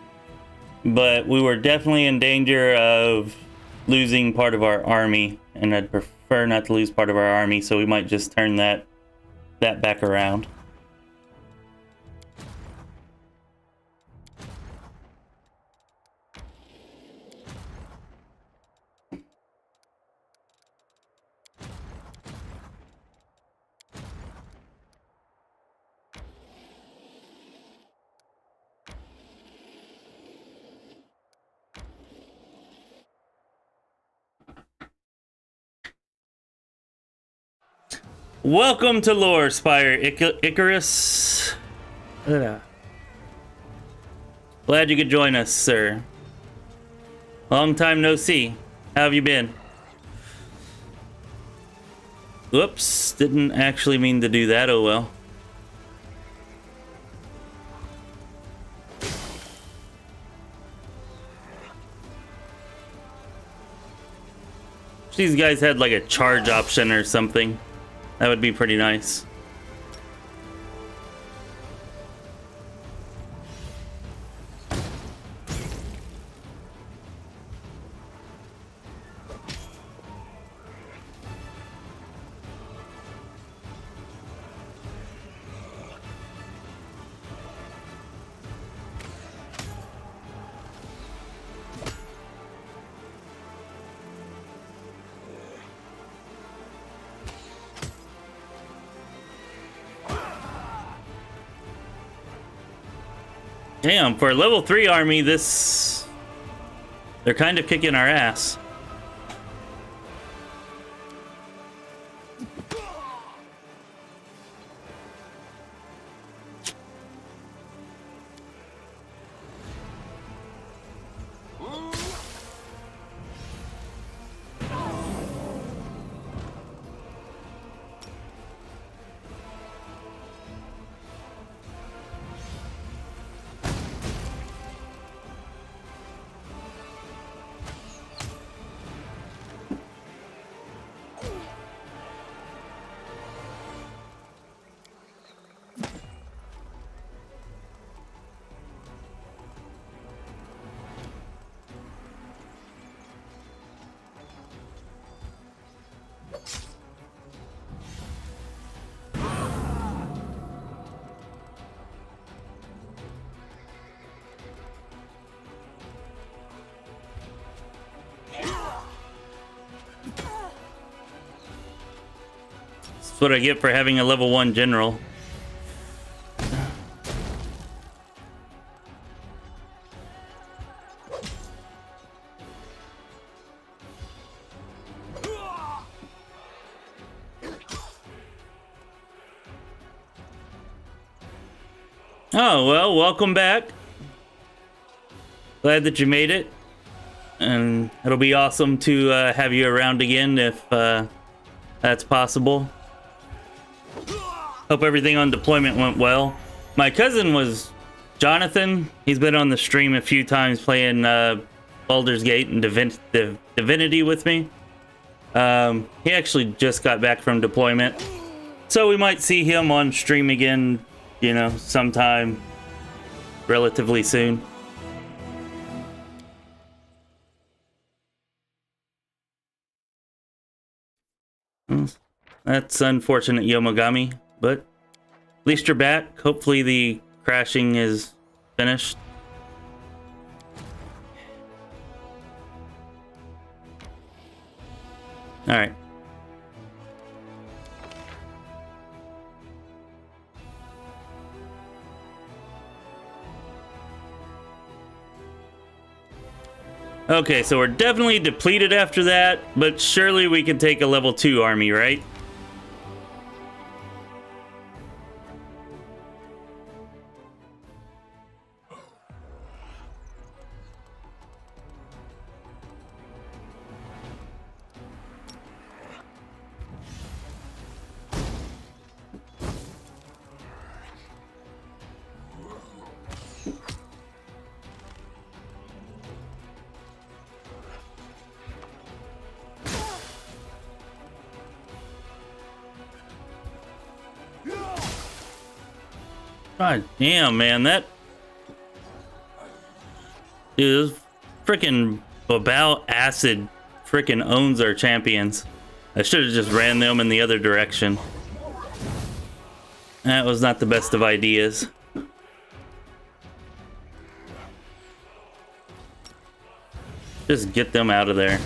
but we were definitely in danger of losing part of our army, and I'd prefer not to lose part of our army, so we might just turn that back around. Welcome to Lore Spire, Icarus. Glad you could join us, sir. Long time no see. How have you been? Whoops, didn't actually mean to do that, oh well. If these guys had like a charge option or something, that would be pretty nice. Damn, for a level 3 army, they're kind of kicking our ass. That's what I get for having a level 1 general. Oh, well, welcome back. Glad that you made it. And it'll be awesome to have you around again if that's possible. Hope everything on deployment went well. My cousin was Jonathan. He's been on the stream a few times playing Baldur's Gate and Divinity with me. He actually just got back from deployment. So we might see him on stream again, you know, sometime relatively soon. That's unfortunate, Yomogami, but at least you're back. Hopefully the crashing is finished. All right. Okay, so we're definitely depleted after that, but surely we can take a level 2 army, right? God damn, man, that dude, this freaking Babao Acid freaking owns our champions. I should have just ran them in the other direction. That was not the best of ideas. Just get them out of there.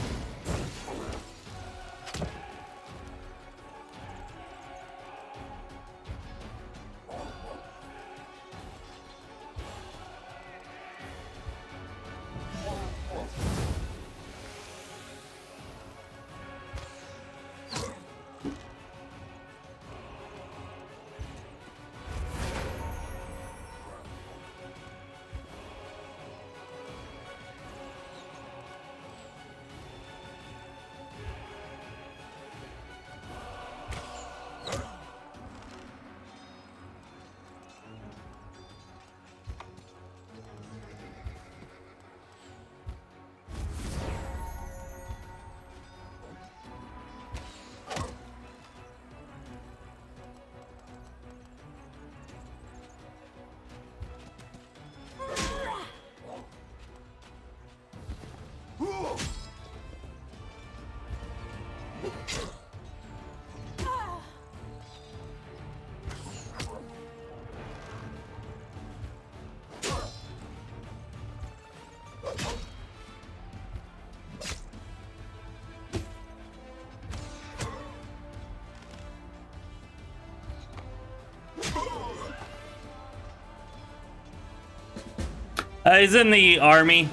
He's in the army.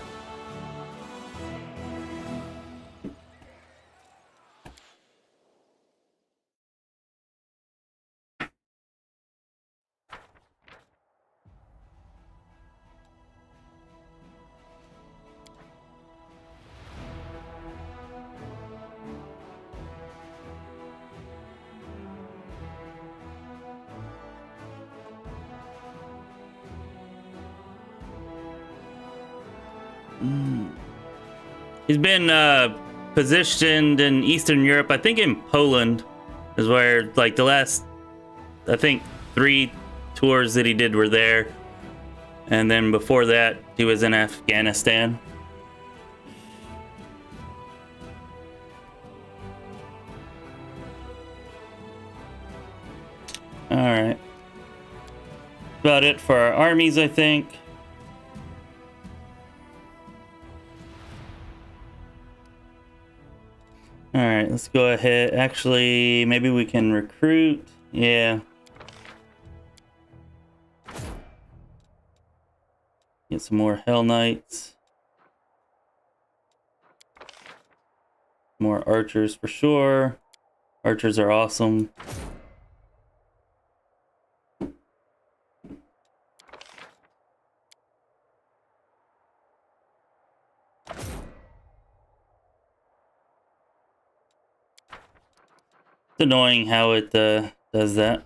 He's been positioned in Eastern Europe. I think in Poland is where, like, the last, I think, 3 tours that he did were there. And then before that, he was in Afghanistan. Alright. About it for our armies, I think. Alright, let's go ahead. Actually, maybe we can recruit. Yeah. Get some more Hell Knights. More archers for sure. Archers are awesome. It's annoying how it does that.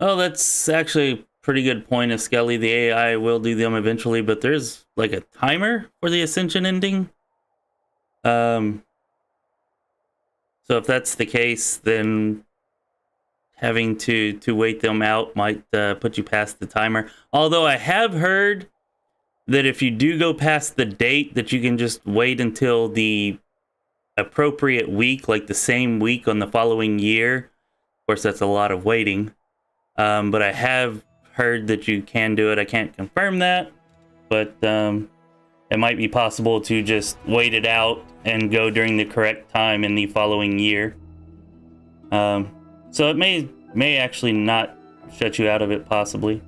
Oh, that's actually a pretty good point of Skelly. The AI will do them eventually, but there's like a timer for the Ascension ending. So if that's the case, then having to wait them out might put you past the timer. Although I have heard that if you do go past the date, that you can just wait until the appropriate week, like the same week on the following year. Of course, that's a lot of waiting. But I have heard that you can do it. I can't confirm that, but it might be possible to just wait it out and go during the correct time in the following year. So it may actually not shut you out of it, possibly.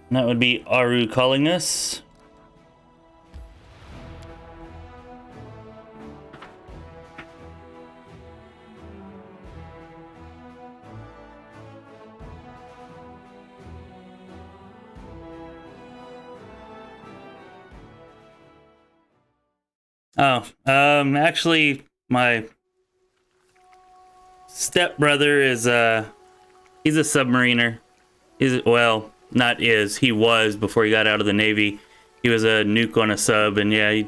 And that would be Aru calling us. Oh, actually, my stepbrother is, he's a submariner. He was before he got out of the Navy. He was a nuke on a sub, and yeah, he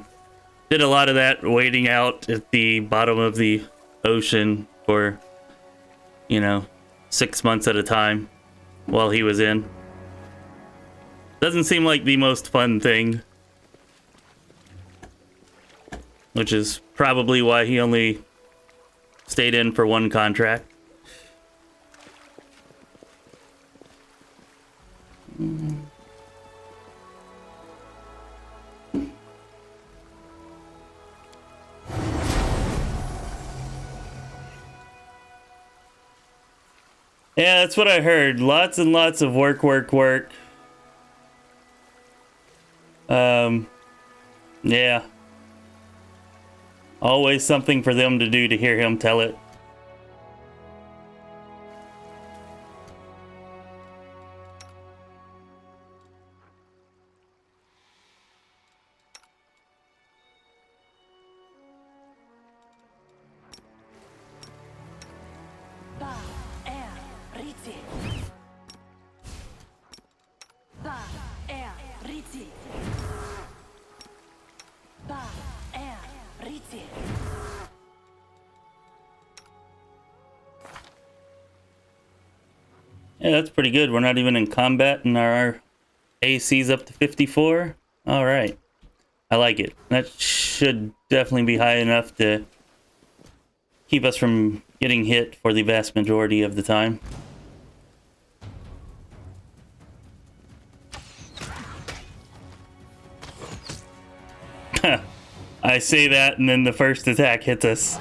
did a lot of that waiting out at the bottom of the ocean for, 6 months at a time while he was in. Doesn't seem like the most fun thing. Which is probably why he only stayed in for one contract. Yeah, that's what I heard. Lots and lots of work. Yeah. Always something for them to do to hear him tell it. Yeah, that's pretty good. We're not even in combat and our AC's up to 54. All right. I like it. That should definitely be high enough to keep us from getting hit for the vast majority of the time. I say that and then the first attack hits us.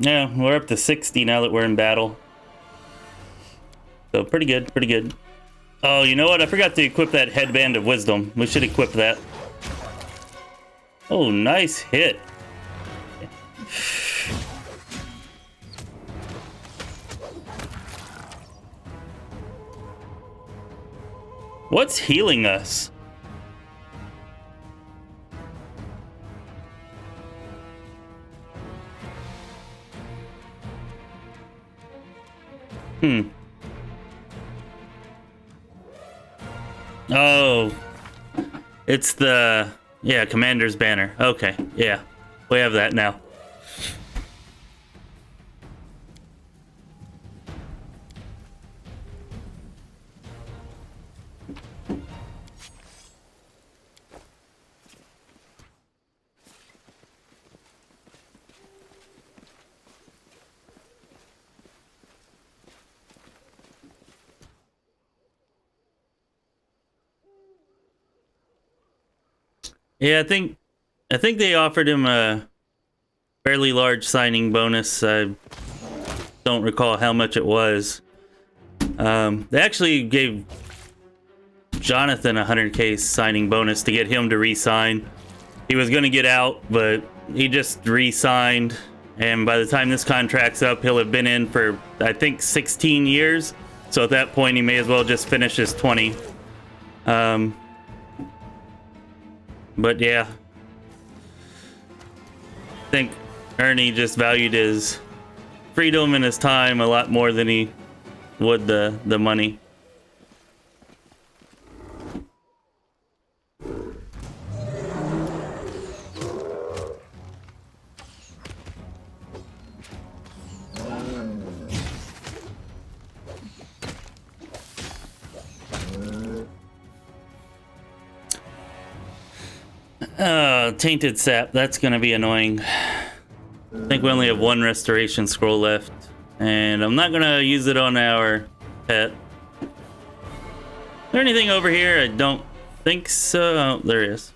Yeah, we're up to 60 now that we're in battle. So pretty good, pretty good. Oh, you know what? I forgot to equip that headband of wisdom. We should equip that. Oh, nice hit. What's healing us? Oh, it's the, Commander's Banner. Okay, yeah, we have that now. Yeah, I think they offered him a fairly large signing bonus. I don't recall how much it was. They actually gave Jonathan a 100k signing bonus to get him to re-sign. He was going to get out, but he just re-signed, And by the time this contract's up, he'll have been in for, I think, 16 years. So at that point, he may as well just finish his 20. But yeah. I think Ernie just valued his freedom and his time a lot more than he would the money. Tainted sap, that's gonna be annoying. I think we only have one restoration scroll left, and I'm not gonna use it on our pet. Is there anything over here? I don't think so. Oh, there is.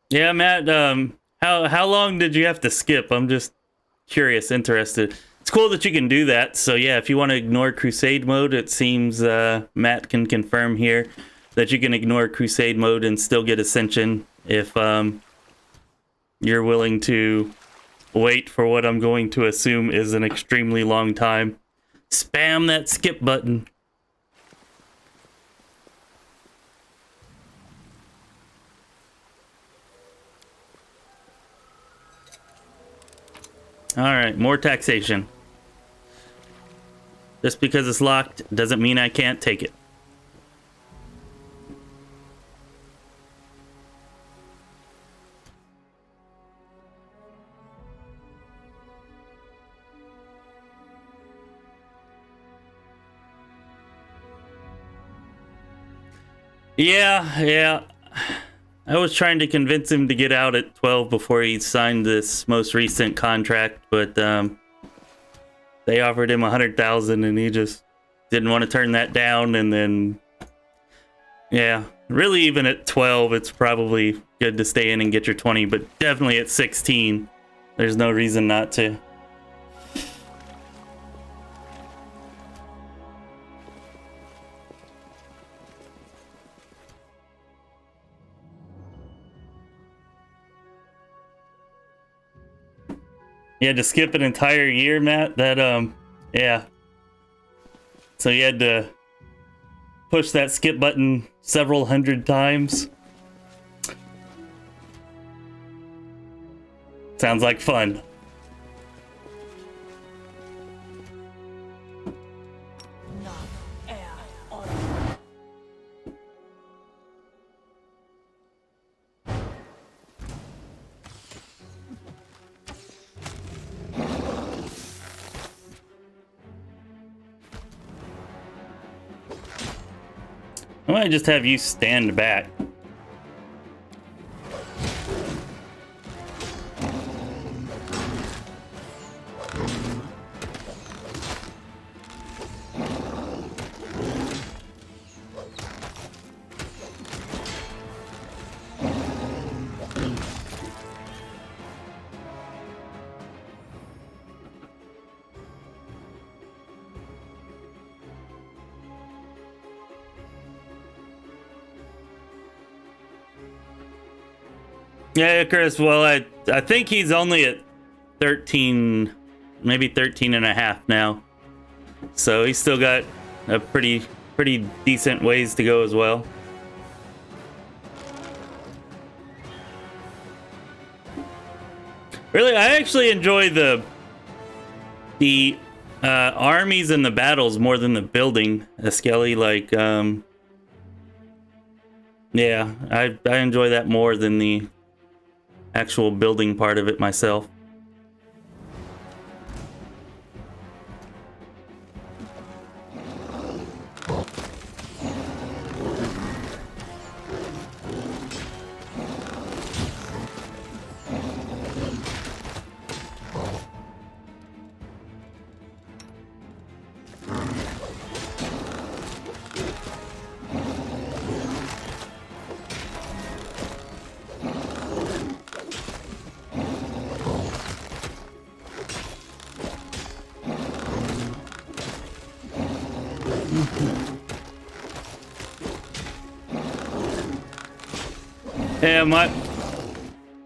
Yeah, Matt, how long did you have to skip? I'm just curious, interested. It's cool that you can do that. So yeah, if you want to ignore Crusade mode, it seems Matt can confirm here that you can ignore Crusade mode and still get Ascension if you're willing to wait for what I'm going to assume is an extremely long time. Spam that skip button. Alright, more taxation. Just because it's locked doesn't mean I can't take it. Yeah. I was trying to convince him to get out at 12 before he signed this most recent contract, but they offered him 100,000 and he just didn't want to turn that down. And then, yeah, really even at 12, it's probably good to stay in and get your 20, but definitely at 16, there's no reason not to. You had to skip an entire year, Matt? That, yeah. So you had to push that skip button several hundred times. Sounds like fun. I might just have you stand back. Yeah, Chris, well, I think he's only at 13, maybe 13 and a half now. So he's still got a pretty decent ways to go as well. Really, I actually enjoy the armies and the battles more than the building, Skelly. Like, yeah, I enjoy that more than the actual building part of it myself. Yeah, my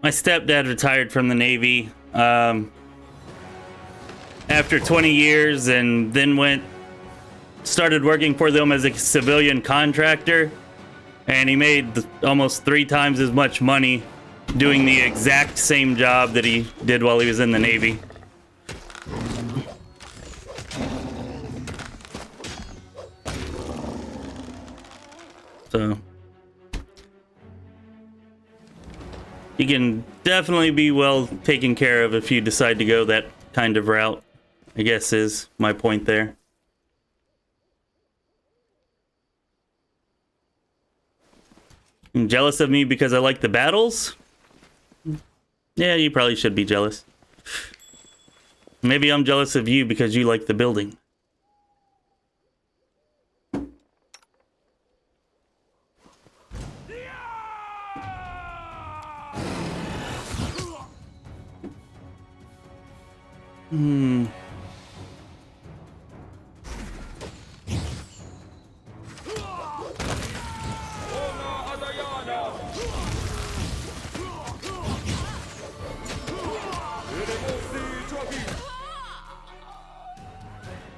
stepdad retired from the Navy after 20 years, and then started working for them as a civilian contractor, and he made almost 3 times as much money doing the exact same job that he did while he was in the Navy. So you can definitely be well taken care of if you decide to go that kind of route, I guess is my point there. Jealous of me because I like the battles? Yeah, you probably should be jealous. Maybe I'm jealous of you because you like the building.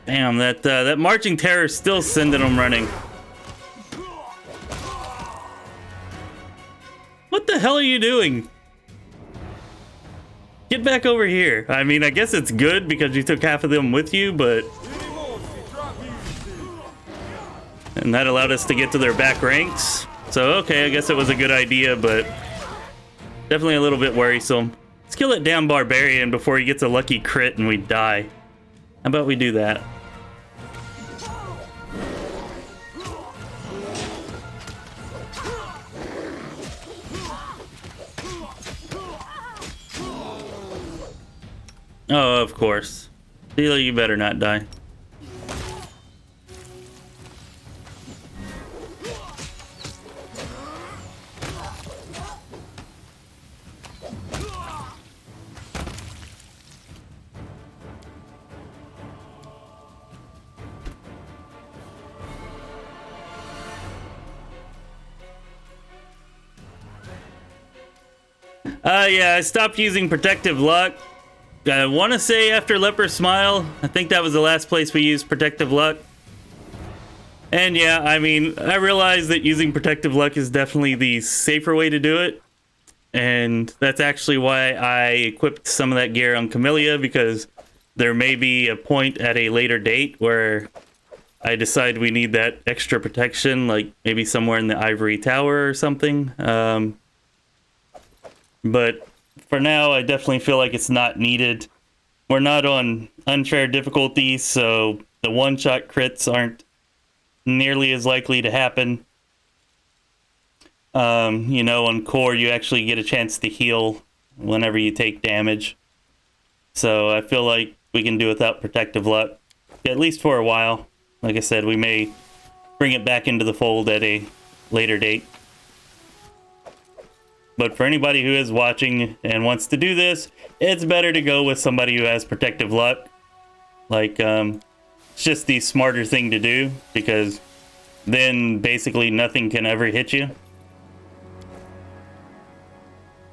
Damn, that marching terror is still sending them running. What the hell are you doing? Get back over here. I mean, I guess it's good because you took half of them with you, but... And that allowed us to get to their back ranks. So, okay, I guess it was a good idea, but... Definitely a little bit worrisome. Let's kill that damn barbarian before he gets a lucky crit and we die. How about we do that? Oh, of course. Dealer, you better not die. Yeah, I stopped using Protective Luck. I want to say after Leper Smile. I think that was the last place we used Protective Luck. And yeah, I mean, I realize that using Protective Luck is definitely the safer way to do it. And that's actually why I equipped some of that gear on Camellia, because there may be a point at a later date where I decide we need that extra protection, like maybe somewhere in the Ivory Tower or something. But for now, I definitely feel like it's not needed. We're not on unfair difficulty, so the one-shot crits aren't nearly as likely to happen. You know, on core, you actually get a chance to heal whenever you take damage. So I feel like we can do without Protective Luck, at least for a while. Like I said, we may bring it back into the fold at a later date. But for anybody who is watching and wants to do this, it's better to go with somebody who has Protective Luck. Like, it's just the smarter thing to do, because then basically nothing can ever hit you.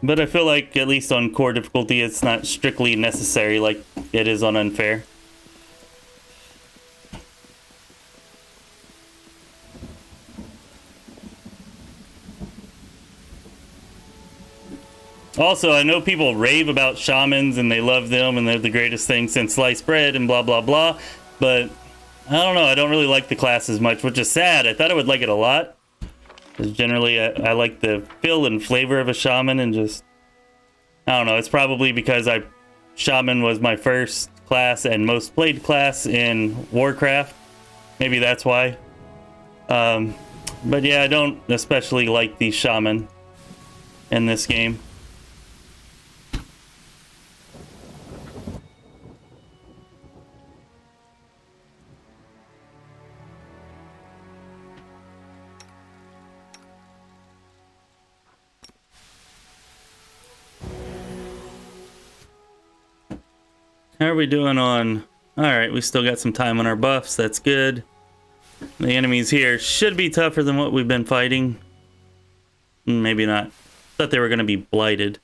But I feel like, at least on core difficulty, it's not strictly necessary like it is on unfair. Also, I know people rave about shamans and they love them and they're the greatest thing since sliced bread and blah, blah, blah. But I don't know. I don't really like the class as much, which is sad. I thought I would like it a lot. Because generally, I like the feel and flavor of a shaman, and just... I don't know. It's probably because shaman was my first class and most played class in Warcraft. Maybe that's why. But yeah, I don't especially like the shaman in this game. How are we doing on... Alright, we still got some time on our buffs. That's good. The enemies here should be tougher than what we've been fighting. Maybe not. Thought they were going to be blighted.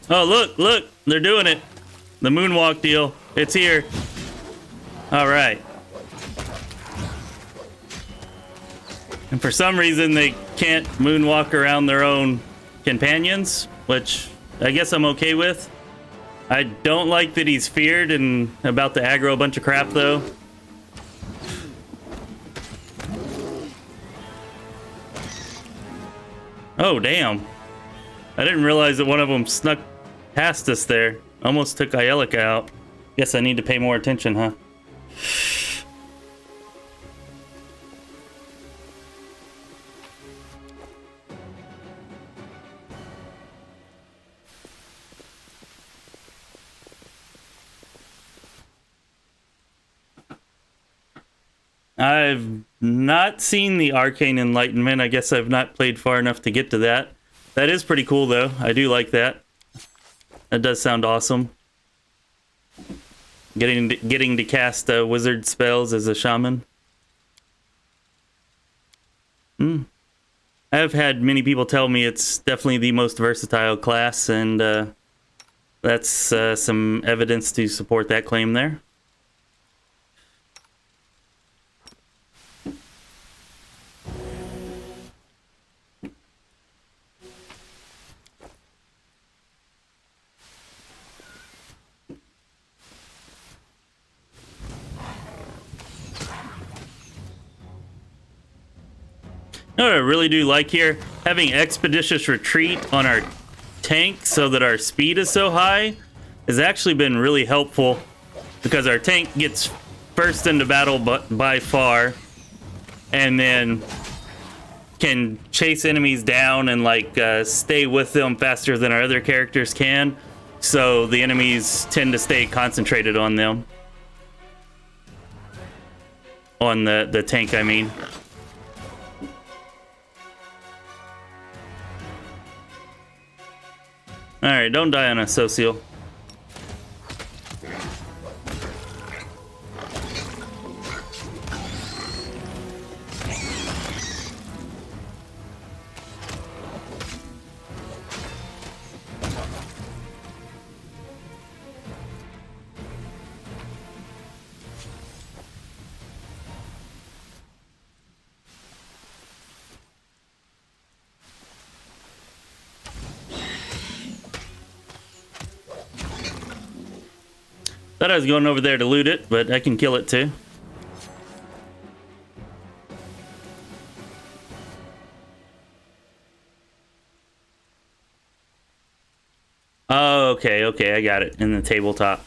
Oh, look, they're doing it. The moonwalk deal. It's here. All right. And for some reason, they can't moonwalk around their own companions, which I guess I'm okay with. I don't like that he's feared and about to aggro a bunch of crap, though. Oh, damn. I didn't realize that one of them snuck past us there. Almost took Ayelika out. Guess I need to pay more attention, huh? I've not seen the Arcane Enlightenment. I guess I've not played far enough to get to that. That is pretty cool, though. I do like that. That does sound awesome. Getting to cast wizard spells as a shaman. I've had many people tell me it's definitely the most versatile class, and that's some evidence to support that claim there. You know what I really do like here? Having Expeditious Retreat on our tank so that our speed is so high has actually been really helpful, because our tank gets first into battle by far, and then can chase enemies down and like stay with them faster than our other characters can, so the enemies tend to stay concentrated on them. On the tank, I mean. Alright, don't die on a social. Thought I was going over there to loot it, but I can kill it too. Oh, okay, I got it in the tabletop.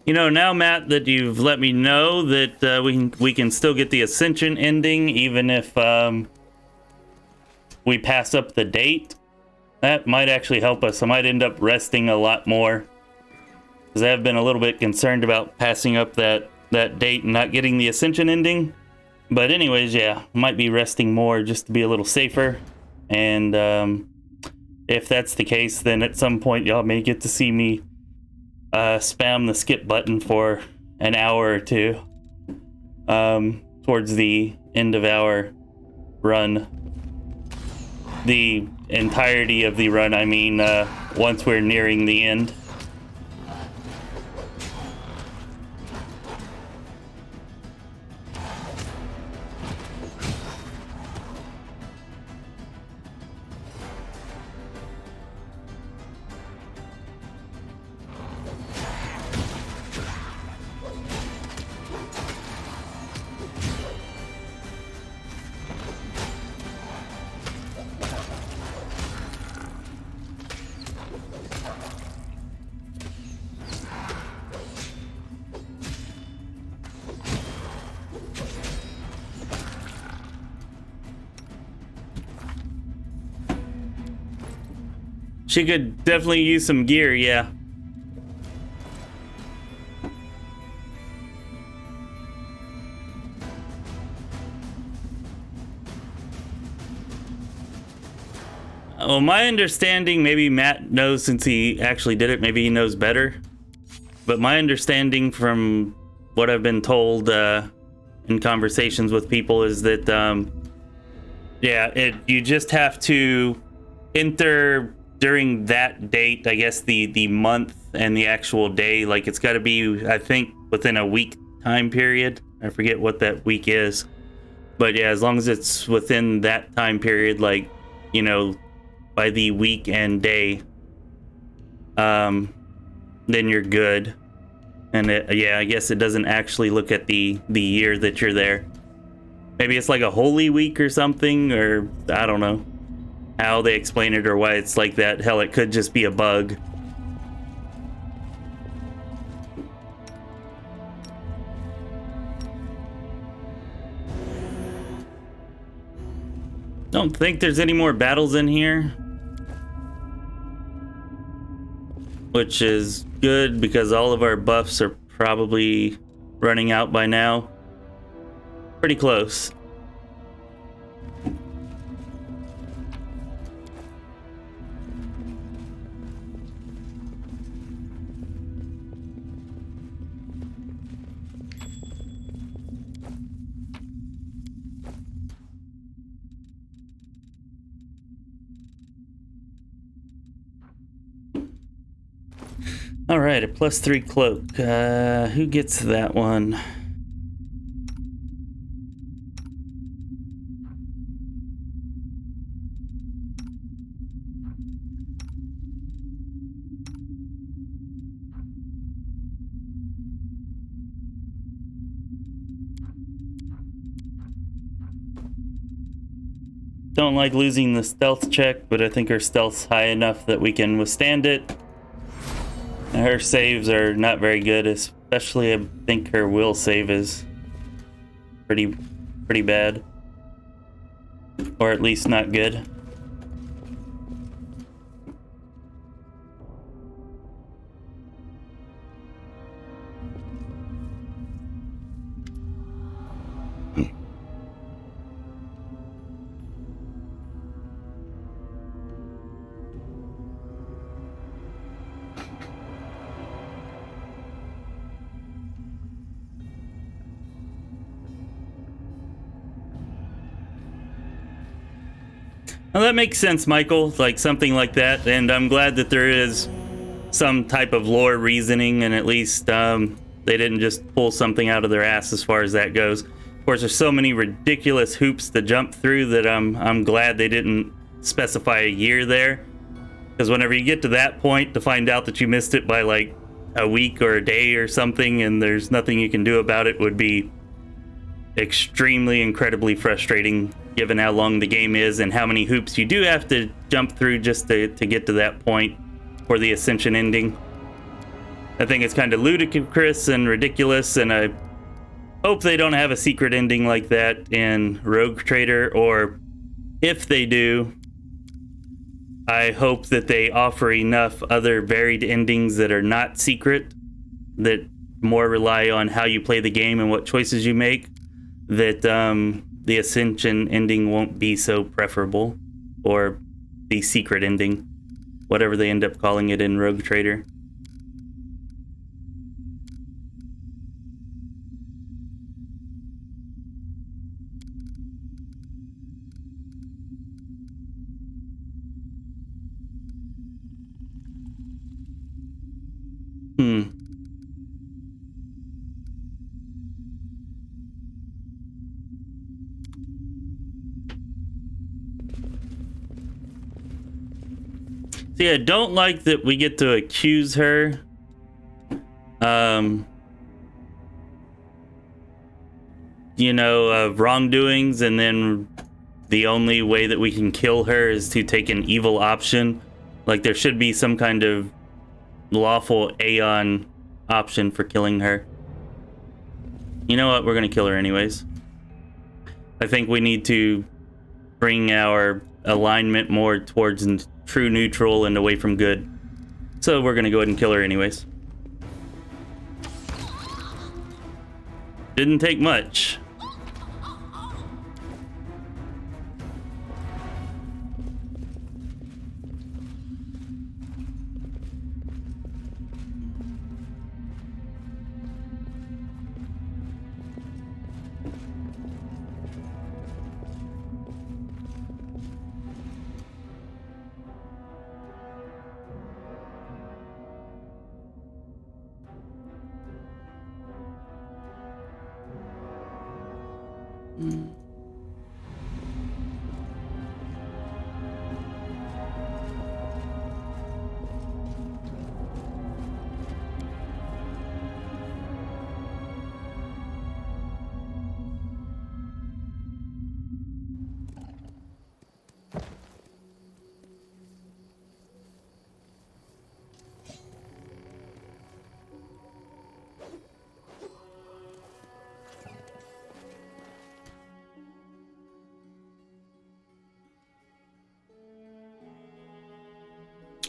You know, now, Matt, that you've let me know that we can still get the Ascension ending, even if we pass up the date, that might actually help us. I might end up resting a lot more, because I have been a little bit concerned about passing up that date and not getting the Ascension ending. But anyways, yeah, might be resting more just to be a little safer. And if that's the case, then at some point y'all may get to see me spam the skip button for an hour or two towards the end of our run. The entirety of the run, I mean, once we're nearing the end. She could definitely use some gear, yeah. Well, my understanding, maybe Matt knows since he actually did it, maybe he knows better. But my understanding from what I've been told in conversations with people is that, yeah, you just have to enter during that date, I guess the month and the actual day. Like, it's got to be, I think, within a week time period. I forget what that week is. But yeah, as long as it's within that time period, like, you know, by the week and day, then you're good. And yeah, I guess it doesn't actually look at the year that you're there. Maybe it's like a holy week or something, or I don't know how they explain it or why it's like that. Hell, it could just be a bug. Don't think there's any more battles in here, which is good because all of our buffs are probably running out by now. Pretty close. All right, a +3 cloak. Who gets that one? Don't like losing the stealth check, but I think her stealth's high enough that we can withstand it. Her saves are not very good, especially I think her will save is pretty bad. Or at least not good. Well, that makes sense, Michael, like something like that, and I'm glad that there is some type of lore reasoning, and at least they didn't just pull something out of their ass as far as that goes. Of course, there's so many ridiculous hoops to jump through that I'm glad they didn't specify a year there, because whenever you get to that point to find out that you missed it by like a week or a day or something and there's nothing you can do about it would be extremely, incredibly frustrating, given how long the game is and how many hoops you do have to jump through just to get to that point for the Ascension ending. I think it's kind of ludicrous and ridiculous, and I hope they don't have a secret ending like that in Rogue Trader, or if they do, I hope that they offer enough other varied endings that are not secret, that more rely on how you play the game and what choices you make, that the Ascension ending won't be so preferable, or the secret ending, whatever they end up calling it in Rogue Trader. See, I don't like that we get to accuse her. You know, of wrongdoings, and then the only way that we can kill her is to take an evil option. Like, there should be some kind of lawful Aeon option for killing her. You know what? We're gonna kill her anyways. I think we need to bring our alignment more towards true neutral and away from good. So we're gonna go ahead and kill her anyways. Didn't take much.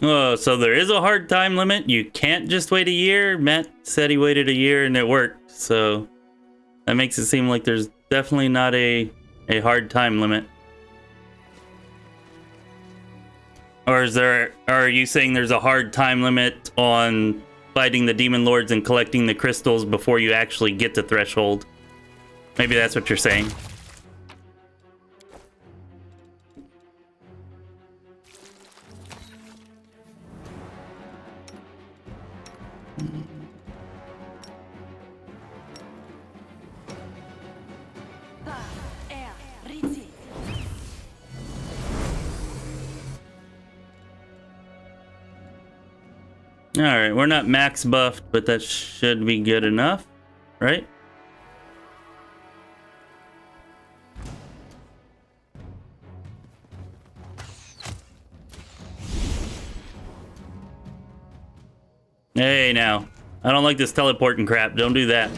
Oh, so there is a hard time limit. You can't just wait a year. Matt said he waited a year and it worked. So that makes it seem like there's definitely not a hard time limit. Or are you saying there's a hard time limit on fighting the demon lords and collecting the crystals before you actually get to threshold? Maybe that's what you're saying. Alright, we're not max buffed, but that should be good enough, right? Hey, now. I don't like this teleporting crap. Don't do that.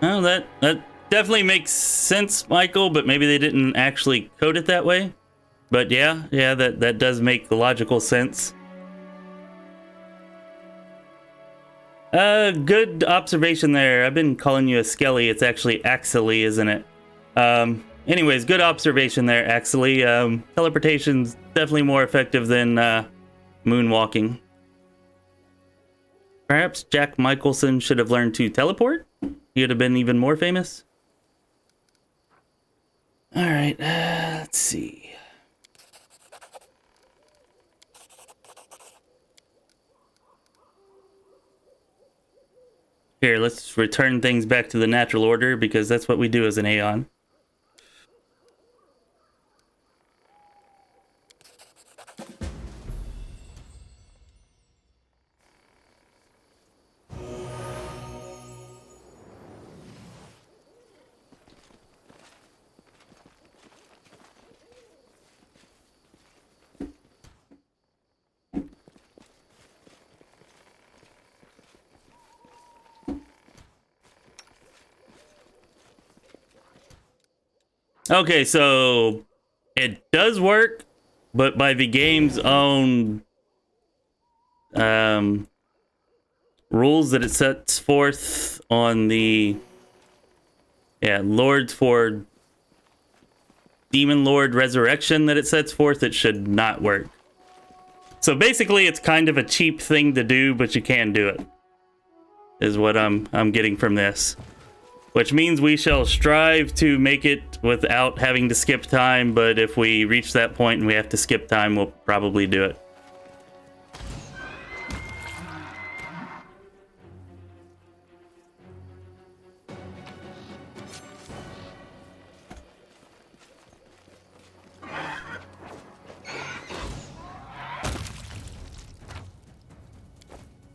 Well, that definitely makes sense, Michael, but maybe they didn't actually code it that way. But yeah, that does make logical sense. Good observation there. I've been calling you a skelly. It's actually Axely, isn't it? Anyways, good observation there, Axely. Teleportation's definitely more effective than moonwalking. Perhaps Jack Michelson should have learned to teleport? He would have been even more famous. All right, let's see. Here, let's return things back to the natural order because that's what we do as an Aeon. Okay, so it does work, but by the game's own rules that it sets forth on the Lords for Demon Lord Resurrection that it sets forth, it should not work. So basically, it's kind of a cheap thing to do, but you can do it. Is what I'm getting from this. which means we shall strive to make it without having to skip time, but if we reach that point and we have to skip time, we'll probably do it.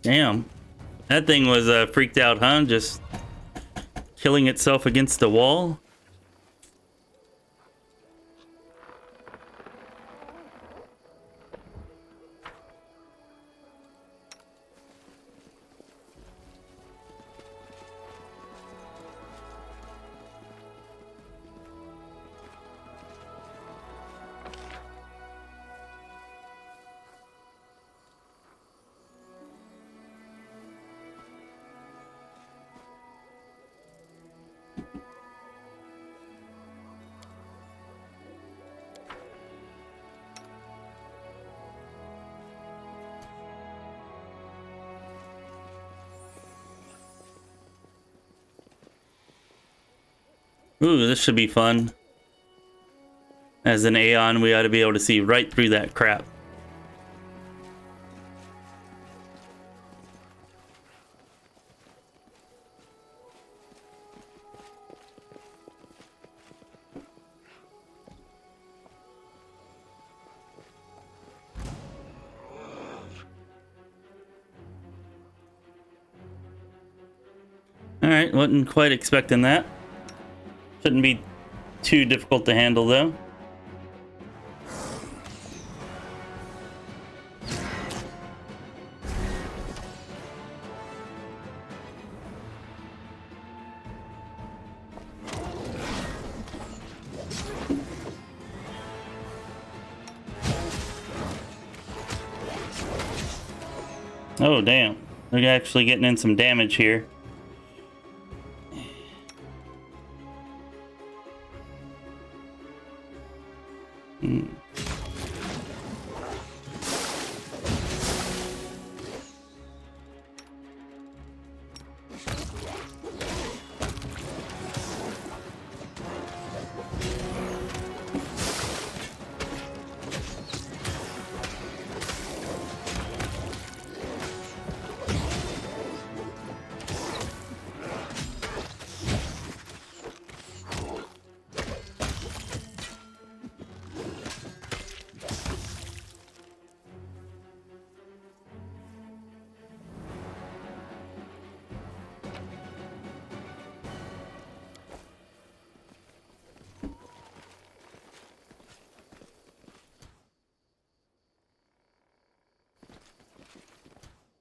Damn. That thing was freaked out, huh? Just killing itself against the wall. Ooh, this should be fun. As an Aeon, we ought to be able to see right through that crap. Alright, wasn't quite expecting that. Shouldn't be too difficult to handle, though. Oh, damn. They're actually getting in some damage here.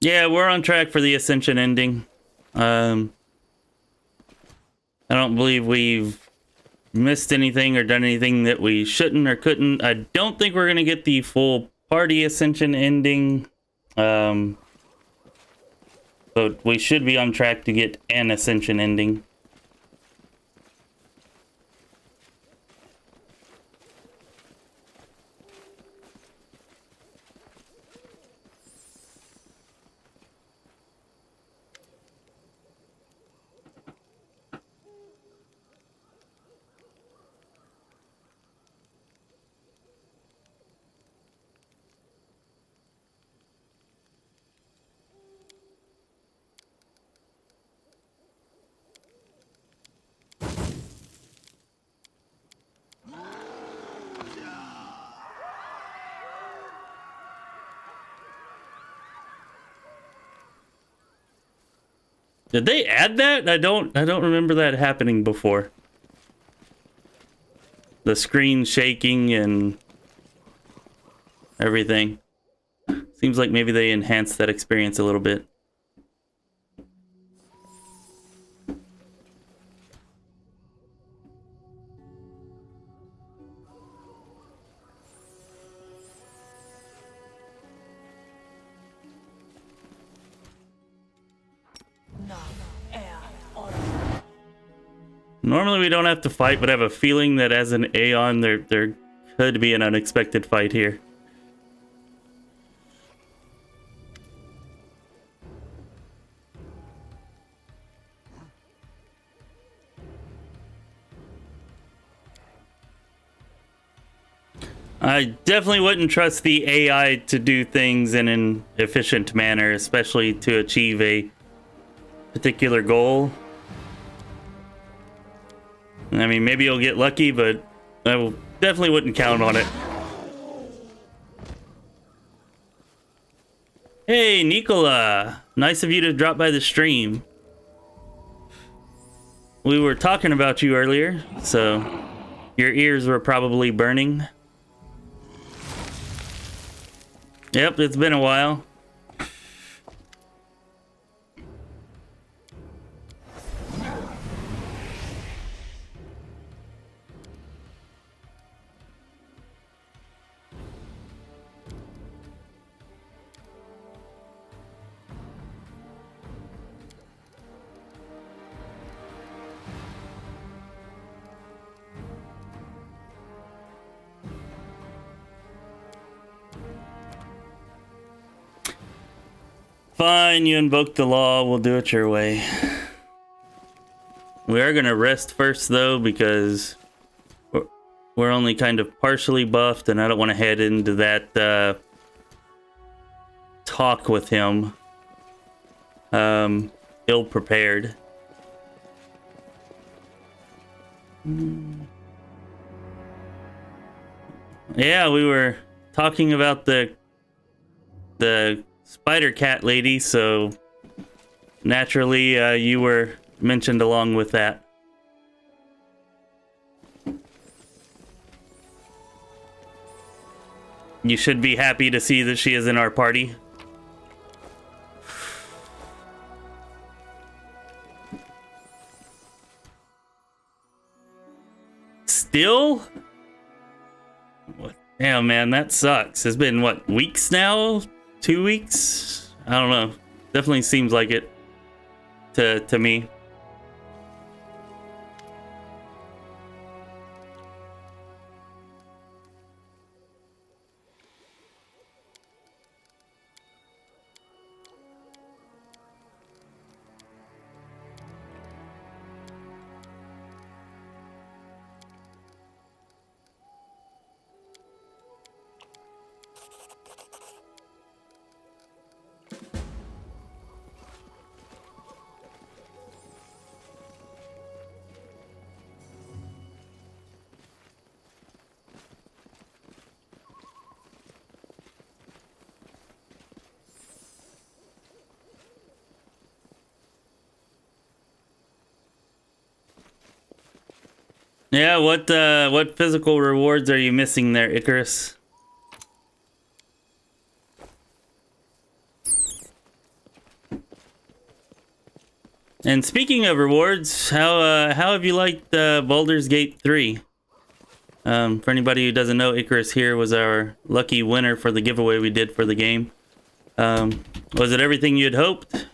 Yeah, we're on track for the Ascension ending. I don't believe we've missed anything or done anything that we shouldn't or couldn't. I don't think we're going to get the full party Ascension ending. But we should be on track to get an Ascension ending. Did they add that? I don't remember that happening before. The screen shaking and everything. Seems like maybe they enhanced that experience a little bit. Normally we don't have to fight, but I have a feeling that as an Aeon, there could be an unexpected fight here. I definitely wouldn't trust the AI to do things in an efficient manner, especially to achieve a particular goal. I mean, maybe you'll get lucky, but I definitely wouldn't count on it. Hey, Nicola. Nice of you to drop by the stream. We were talking about you earlier, so your ears were probably burning. Yep, it's been a while. Fine, you invoked the law. We'll do it your way. We are gonna rest first, though, because we're only kind of partially buffed, and I don't want to head into that talk with him ill prepared. Yeah, we were talking about the spider cat lady, so naturally you were mentioned along with that. You should be happy to see that she is in our party. Still? What? Damn, man, that sucks. It's been, what, weeks now? 2 weeks? I don't know. Definitely seems like it to me. Yeah, what physical rewards are you missing there, Icarus? And speaking of rewards, how have you liked Baldur's Gate 3? For anybody who doesn't know, Icarus here was our lucky winner for the giveaway we did for the game. Was it everything you'd hoped? To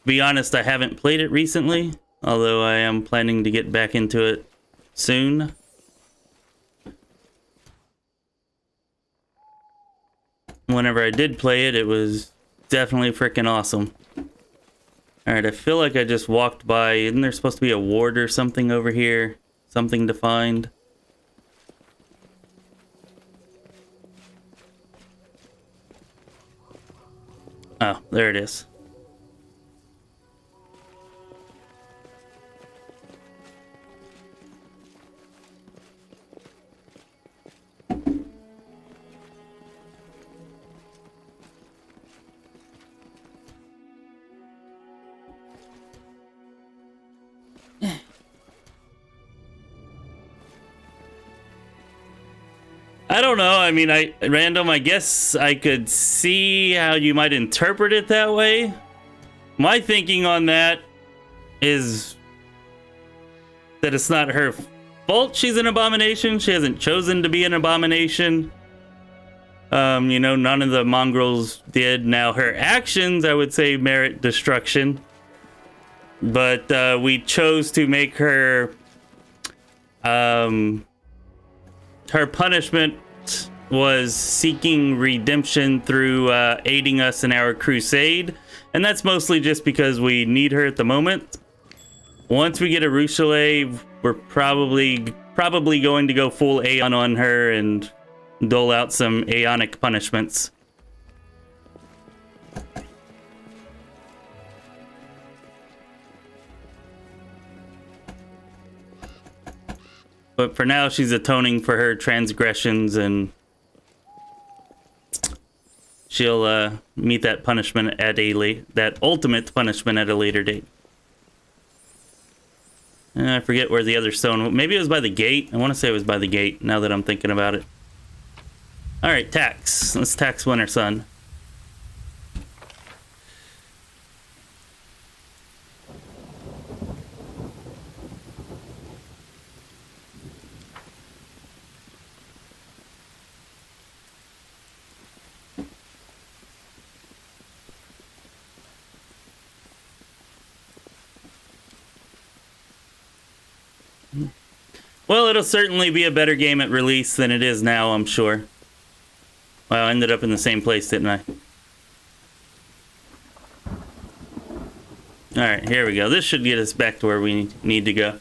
be honest, I haven't played it recently, although I am planning to get back into it soon. Whenever I did play it, it was definitely freaking awesome. Alright, I feel like I just walked by. Isn't there supposed to be a ward or something over here? Something to find? Oh, there it is. I don't know. I mean, random, I guess I could see how you might interpret it that way. My thinking on that is that it's not her fault she's an abomination. She hasn't chosen to be an abomination. You know, none of the mongrels did. Now, her actions, I would say, merit destruction. But we chose to make her... her punishment was seeking redemption through aiding us in our crusade, and that's mostly just because we need her at the moment. Once we get a Rochelet, we're probably probably going to go full Aeon on her and dole out some Aeonic punishments. But for now, she's atoning for her transgressions, and she'll meet that punishment at that ultimate punishment at a later date. I forget where the other stone... Maybe it was by the gate. I want to say it was by the gate, now that I'm thinking about it. Alright, tax. Let's tax Winter Sun. Well, it'll certainly be a better game at release than it is now, I'm sure. Wow, I ended up in the same place, didn't I? Alright, here we go. This should get us back to where we need to go.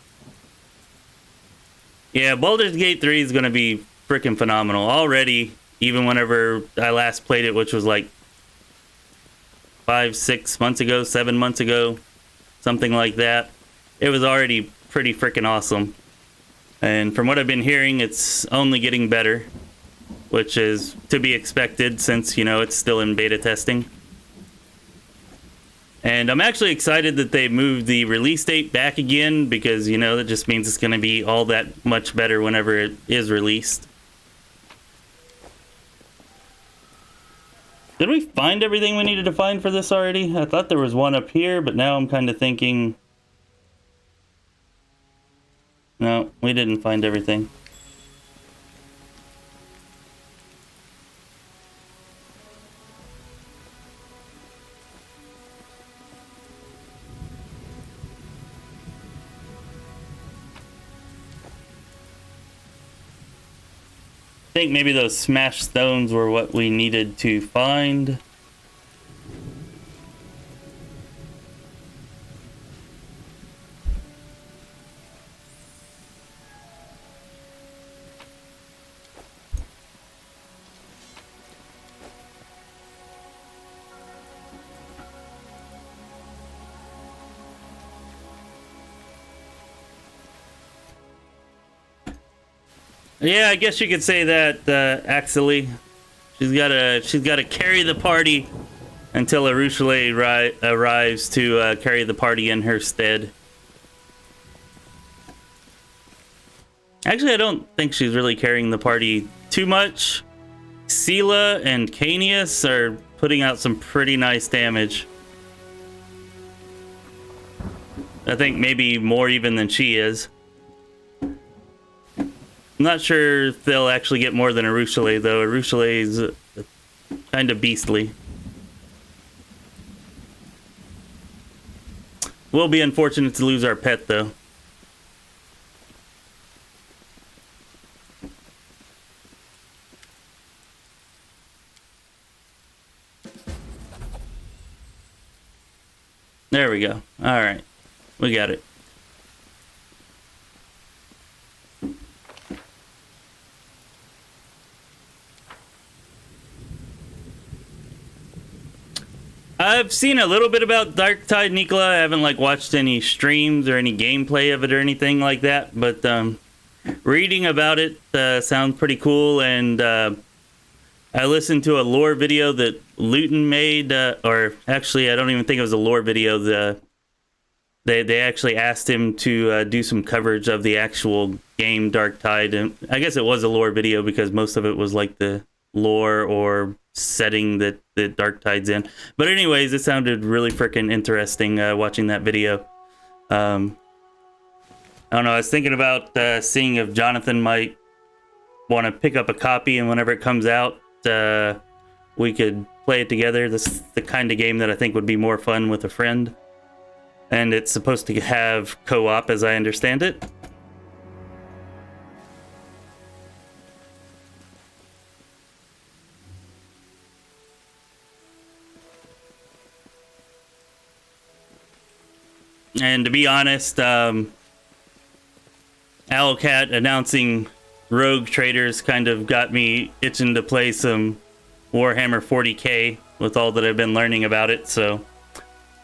Yeah, Baldur's Gate 3 is going to be freaking phenomenal. Already, even whenever I last played it, which was like 5, 6 months ago, 7 months ago, something like that, it was already pretty freaking awesome. And from what I've been hearing, it's only getting better, which is to be expected since, you know, it's still in beta testing. And I'm actually excited that they moved the release date back again, because, you know, that just means it's going to be all that much better whenever it is released. Did we find everything we needed to find for this already? I thought there was one up here, but now I'm kind of thinking... No, we didn't find everything. I think maybe those smashed stones were what we needed to find. Yeah, I guess you could say that, actually. She's gotta carry the party until Arushale arrives to carry the party in her stead. Actually, I don't think she's really carrying the party too much. Sela and Canius are putting out some pretty nice damage. I think maybe more even than she is. I'm not sure if they'll actually get more than Arushale, though. Arushale is kind of beastly. Will be unfortunate to lose our pet, though. There we go. All right. We got it. I've seen a little bit about Darktide Nikola. I haven't like watched any streams or any gameplay of it or anything like that, but reading about it sounds pretty cool. And I listened to a lore video that Luton made, or actually I don't even think it was a lore video. They actually asked him to do some coverage of the actual game Darktide, and I guess it was a lore video because most of it was like the lore or setting that Darktide's in. But anyways, it sounded really freaking interesting watching that video. I don't know, I was thinking about seeing if Jonathan might want to pick up a copy, and whenever it comes out, we could play it together. This is the kind of game that I think would be more fun with a friend. And it's supposed to have co-op, as I understand it. And to be honest, I Owlcat announcing Rogue Traders kind of got me itching to play some Warhammer 40k with all that I've been learning about it. So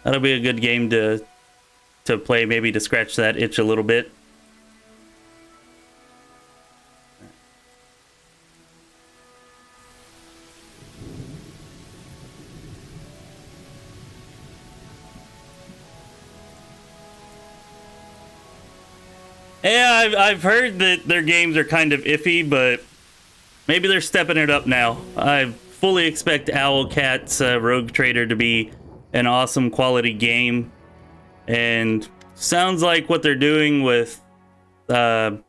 that'll be a good game to play, maybe to scratch that itch a little bit. Yeah, I've heard that their games are kind of iffy, but maybe they're stepping it up now. I fully expect Owlcat's Rogue Trader to be an awesome quality game, and sounds like what they're doing with Darktide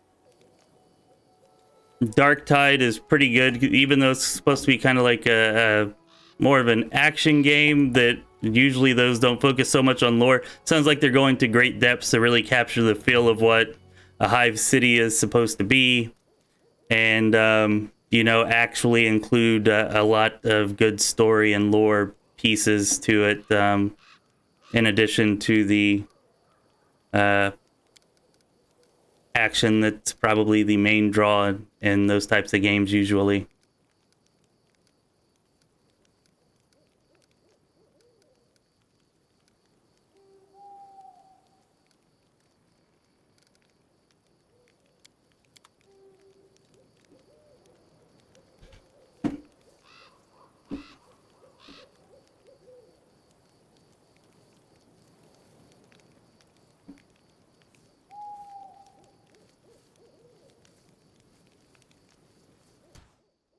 is pretty good, even though it's supposed to be kind of like a more of an action game that usually those don't focus so much on lore. Sounds like they're going to great depths to really capture the feel of what a hive city is supposed to be, and you know, actually include a lot of good story and lore pieces to it, in addition to the action that's probably the main draw in those types of games usually.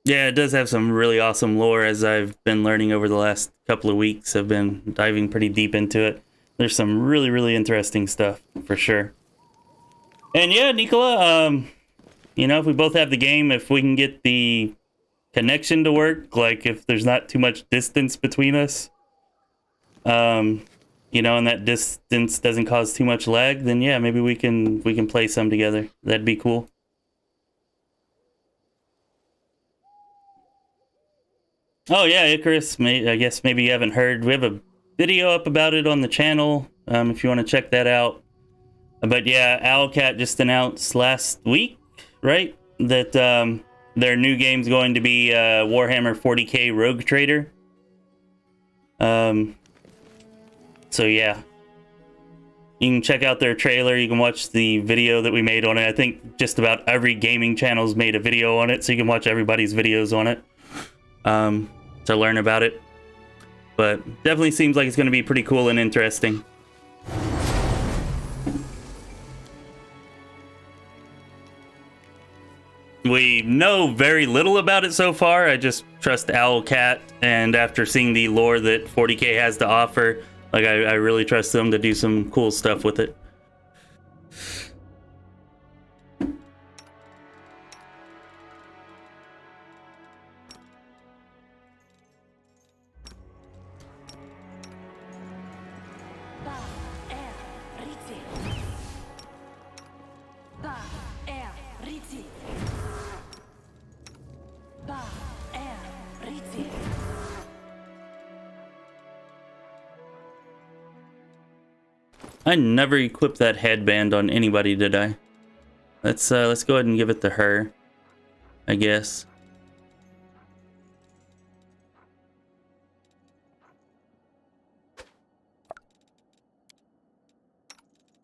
Yeah, it does have some really awesome lore, as I've been learning over the last couple of weeks. I've been diving pretty deep into it. There's some really, really interesting stuff, for sure. And yeah, Nicola, you know, if we both have the game, if we can get the connection to work, like if there's not too much distance between us, you know, and that distance doesn't cause too much lag, then yeah, maybe we can play some together. That'd be cool. Oh yeah, Icarus. I guess maybe you haven't heard. We have a video up about it on the channel, if you want to check that out. But yeah, Owlcat just announced last week, right, that their new game's going to be Warhammer 40k Rogue Trader. So yeah, you can check out their trailer. You can watch the video that we made on it. I think just about every gaming channel's made a video on it, so you can watch everybody's videos on it. To learn about it, but definitely seems like it's going to be pretty cool and interesting. We know very little about it so far. I just trust Owlcat, and after seeing the lore that 40k has to offer, like I really trust them to do some cool stuff with it. I never equipped that headband on anybody, did I? Let's go ahead and give it to her, I guess.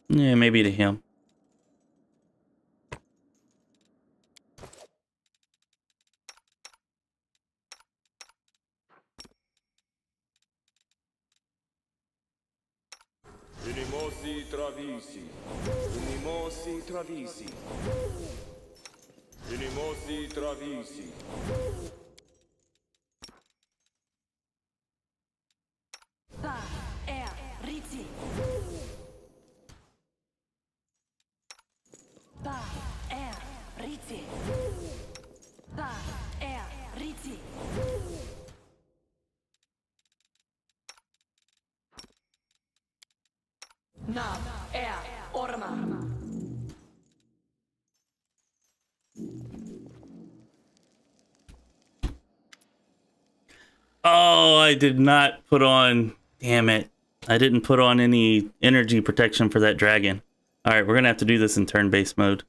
Yeah, maybe to him. Unimosi travisi. Unimosi travisi. Unimosi travisi. Ba er riti. Ba er riti. Ba er riti. Nam er orma. Oh, I did not put on... Damn it. I didn't put on any energy protection for that dragon. Alright, we're gonna have to do this in turn-based mode.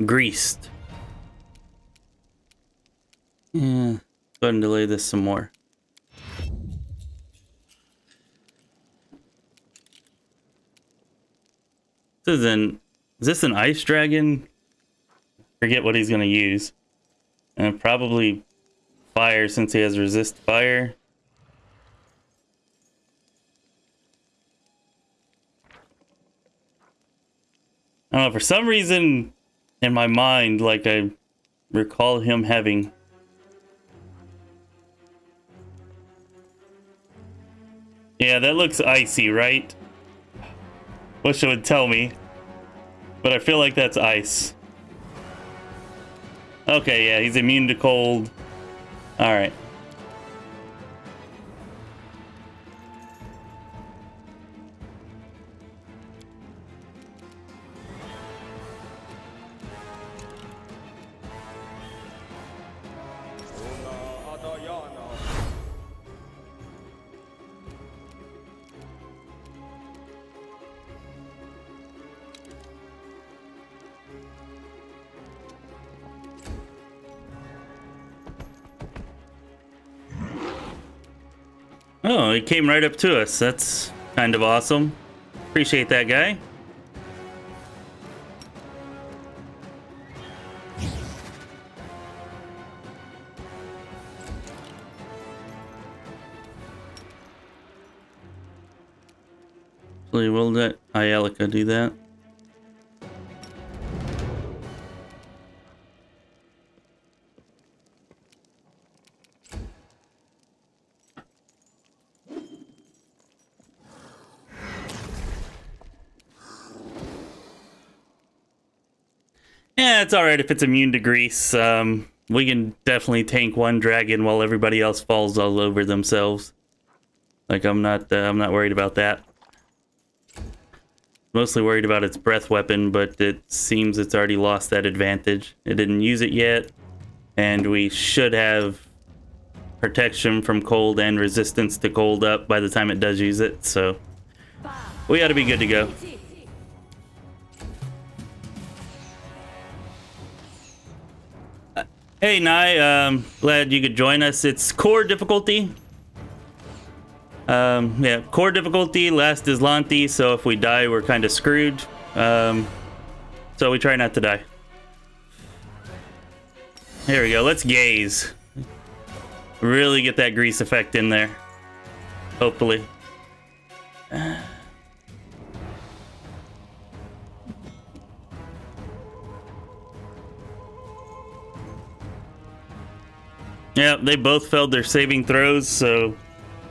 greased. Yeah, go ahead and delay this some more. Is this an ice dragon? Forget what he's gonna use. And probably fire since he has resist fire. I don't know, for some reason in my mind, like I recall him having... Yeah, that looks icy, right? Wish it would tell me. But I feel like that's ice. Okay, yeah, he's immune to cold. Alright. Una Adayana. Oh, he came right up to us. That's kind of awesome. Appreciate that, guy. Will that Ielica do that? Yeah, it's alright if it's immune to grease. We can definitely tank one dragon while everybody else falls all over themselves. Like, I'm not worried about that. Mostly worried about its breath weapon, but it seems it's already lost that advantage. It didn't use it yet, and we should have protection from cold and resistance to cold up by the time it does use it, so we ought to be good to go. Hey, Nye, glad you could join us. It's core difficulty. Yeah, core difficulty, last Azlanti, so if we die, we're kind of screwed. So we try not to die. Here we go, let's gaze. Really get that grease effect in there. Hopefully. Yeah, they both failed their saving throws, so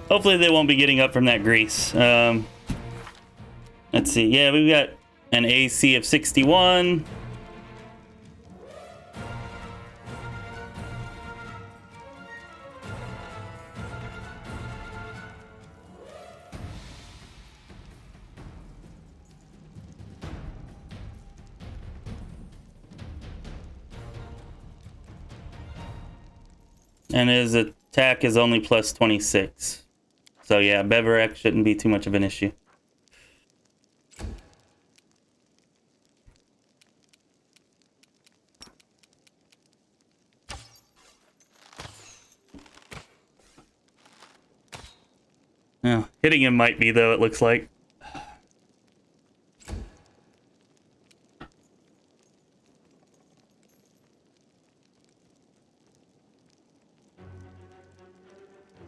hopefully they won't be getting up from that grease. Let's see. Yeah, we've got an AC of 61. And his attack is only plus 26. So yeah, Beverek shouldn't be too much of an issue. Yeah, hitting him might be, though, it looks like.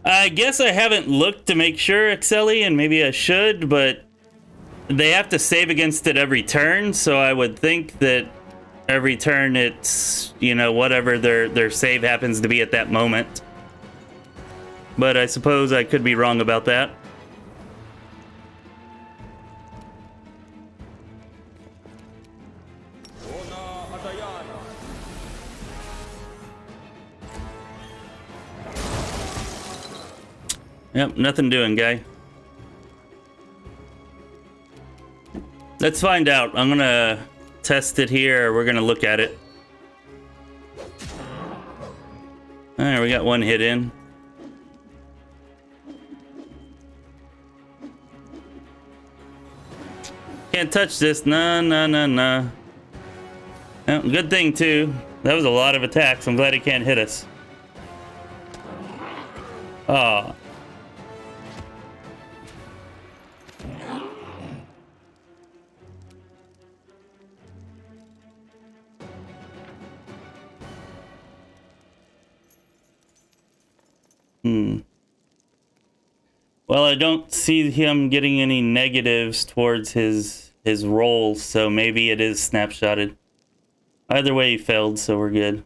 I guess I haven't looked to make sure, Excelli, and maybe I should, but they have to save against it every turn, so I would think that every turn it's, you know, whatever their save happens to be at that moment. But I suppose I could be wrong about that. Una Adayana. Yep, nothing doing, guy. Let's find out. I'm gonna test it here. We're gonna look at it. Alright, we got one hit in. Can't touch this. Nah, nah, nah, nah. Oh, good thing, too. That was a lot of attacks. I'm glad he can't hit us. Ah. Well, I don't see him getting any negatives towards his roll, so maybe it is snapshotted. Either way, he failed, so we're good.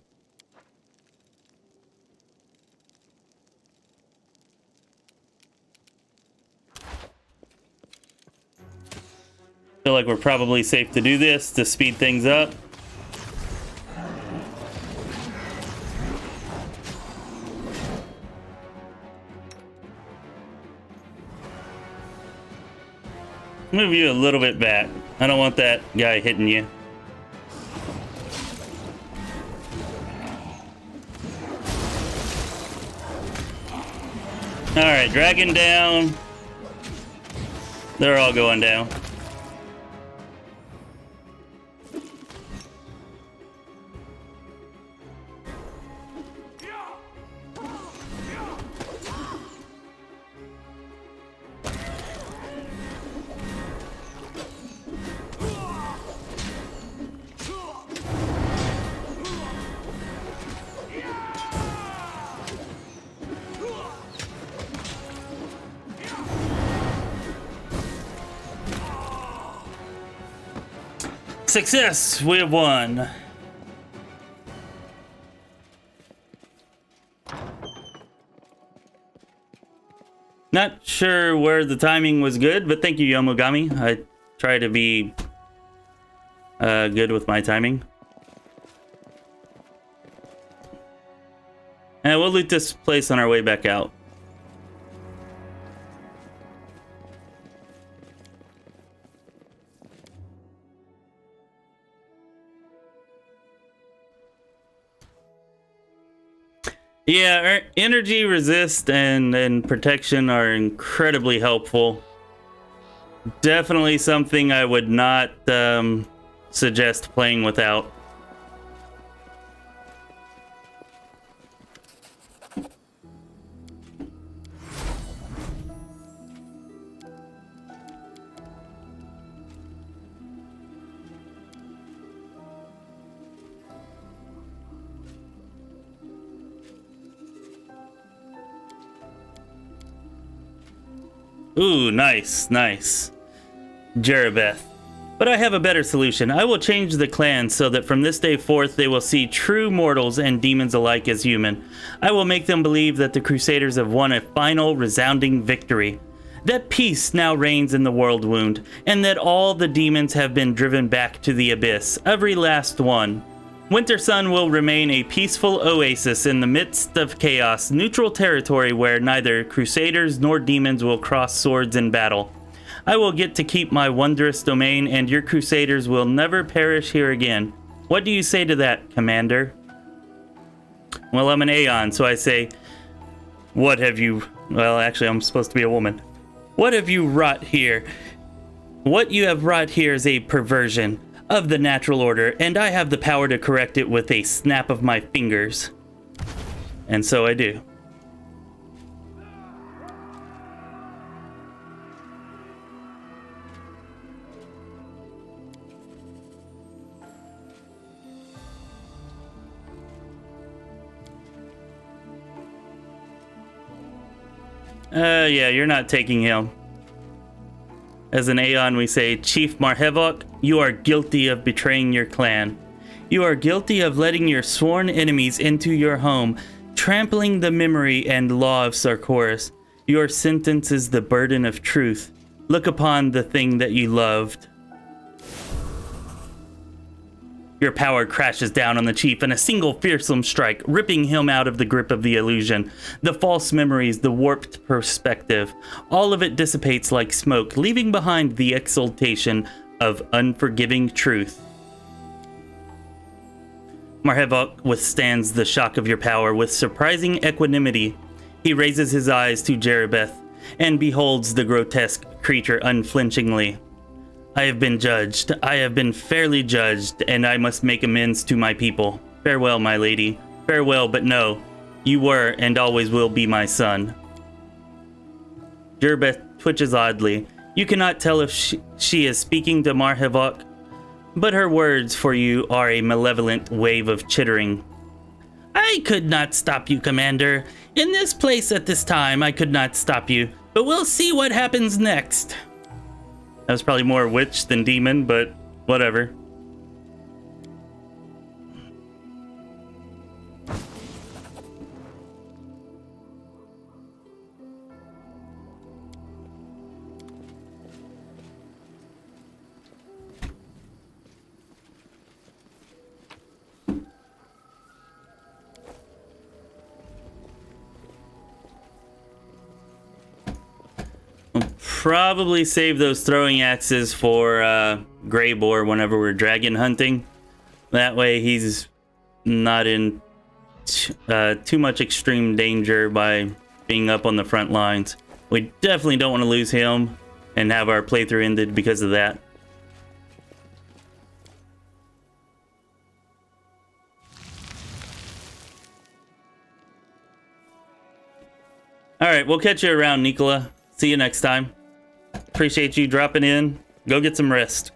Feel like we're probably safe to do this to speed things up. Move you a little bit back. I don't want that guy hitting you. Alright, dragon down. They're all going down. Success! We have won. Not sure where the timing was good, but thank you, Yomogami. I try to be good with my timing. And we'll loot this place on our way back out. Yeah, energy resist and protection are incredibly helpful. Definitely something I would not suggest playing without. Ooh, nice, nice. Jeribeth. But I have a better solution. I will change the clan so that from this day forth they will see true mortals and demons alike as human. I will make them believe that the Crusaders have won a final resounding victory. That peace now reigns in the world wound, and that all the demons have been driven back to the abyss, every last one. Winter Sun will remain a peaceful oasis in the midst of chaos, neutral territory where neither Crusaders nor demons will cross swords in battle. I will get to keep my wondrous domain, and your Crusaders will never perish here again. What do you say to that, Commander? Well, I'm an Aeon, so I say, what have you... Well, actually, I'm supposed to be a woman. What have you wrought here? What you have wrought here is a perversion of the natural order, and I have the power to correct it with a snap of my fingers. And so I do. Yeah, you're not taking him. As an Aeon, we say, Chief Marhevok, you are guilty of betraying your clan. You are guilty of letting your sworn enemies into your home, trampling the memory and law of Sarkoris. Your sentence is the burden of truth. Look upon the thing that you loved. Your power crashes down on the chief in a single fearsome strike, ripping him out of the grip of the illusion. The false memories, the warped perspective, all of it dissipates like smoke, leaving behind the exaltation of unforgiving truth. Marhevok withstands the shock of your power with surprising equanimity. He raises his eyes to Jeribeth and beholds the grotesque creature unflinchingly. I have been judged. I have been fairly judged, and I must make amends to my people. Farewell, my lady. Farewell, but no. You were and always will be my son. Jirbeth twitches oddly. You cannot tell if she is speaking to Marhevok, but her words for you are a malevolent wave of chittering. I could not stop you, Commander. In this place at this time, I could not stop you, but we'll see what happens next. That was probably more witch than demon, but whatever. Probably save those throwing axes for Greybore whenever we're dragon hunting. That way he's not in too much extreme danger by being up on the front lines. We definitely don't want to lose him and have our playthrough ended because of that. Alright, we'll catch you around, Nicola. See you next time. Appreciate you dropping in. Go get some rest.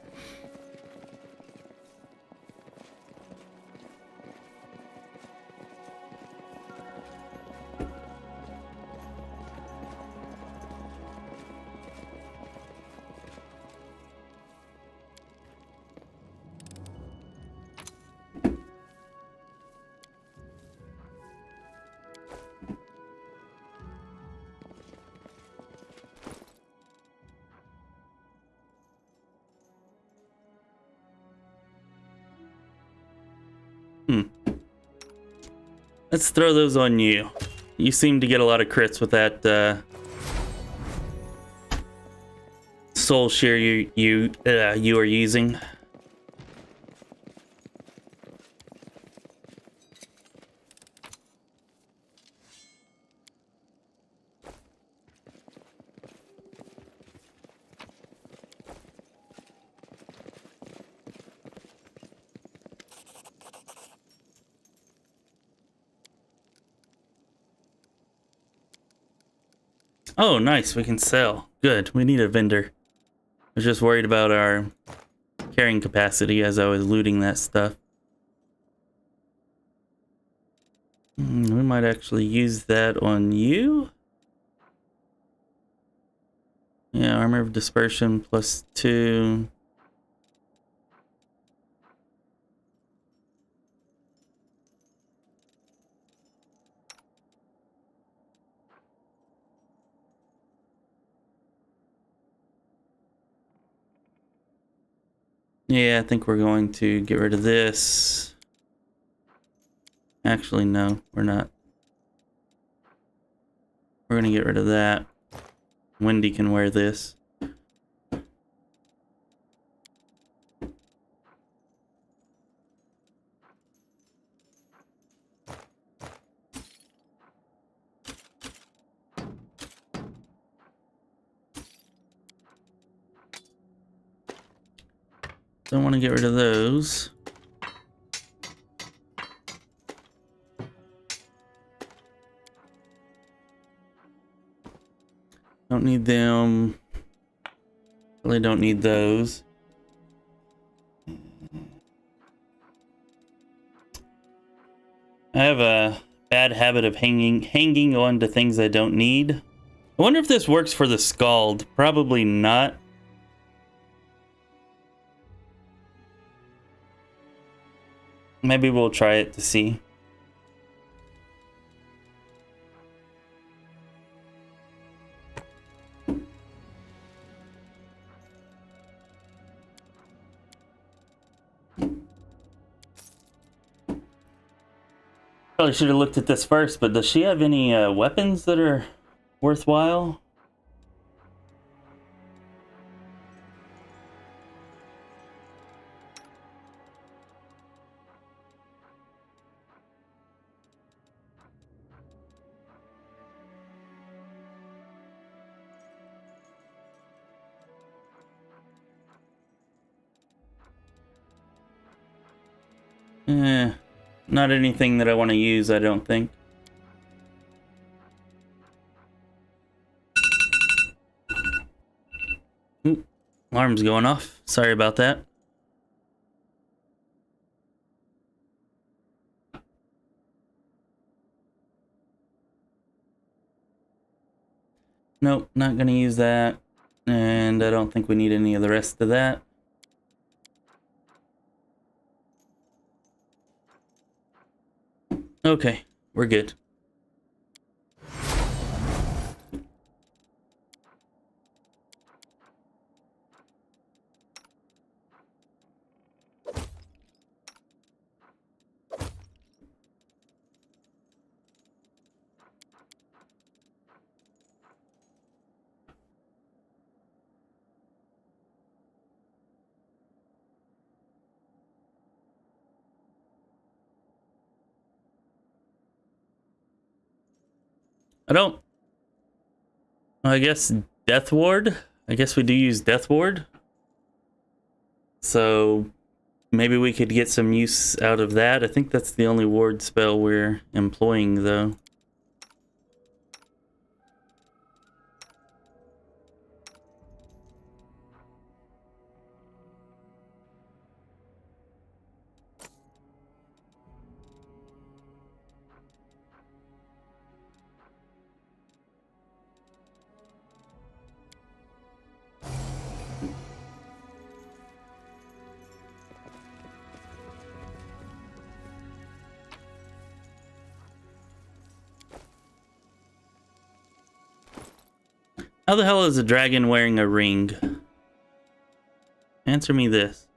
Let's throw those on you. You seem to get a lot of crits with that soul shear you are using. Oh, nice. We can sell. Good. We need a vendor. I was just worried about our carrying capacity as I was looting that stuff. We might actually use that on you. Yeah, armor of dispersion +2. Yeah, I think we're going to get rid of this. Actually, no, we're not. We're going to get rid of that. Wendy can wear this. Don't want to get rid of those. Don't need them. Really don't need those. I have a bad habit of hanging on to things I don't need. I wonder if this works for the Scald. Probably not. Maybe we'll try it to see. Probably should have looked at this first, but does she have any weapons that are worthwhile? Not anything that I want to use, I don't think. Ooh, alarm's going off. Sorry about that. Nope, not gonna use that. And I don't think we need any of the rest of that. Okay, we're good. I guess Death Ward? I guess we do use Death Ward. So maybe we could get some use out of that. I think that's the only ward spell we're employing, though. How the hell is a dragon wearing a ring? Answer me this.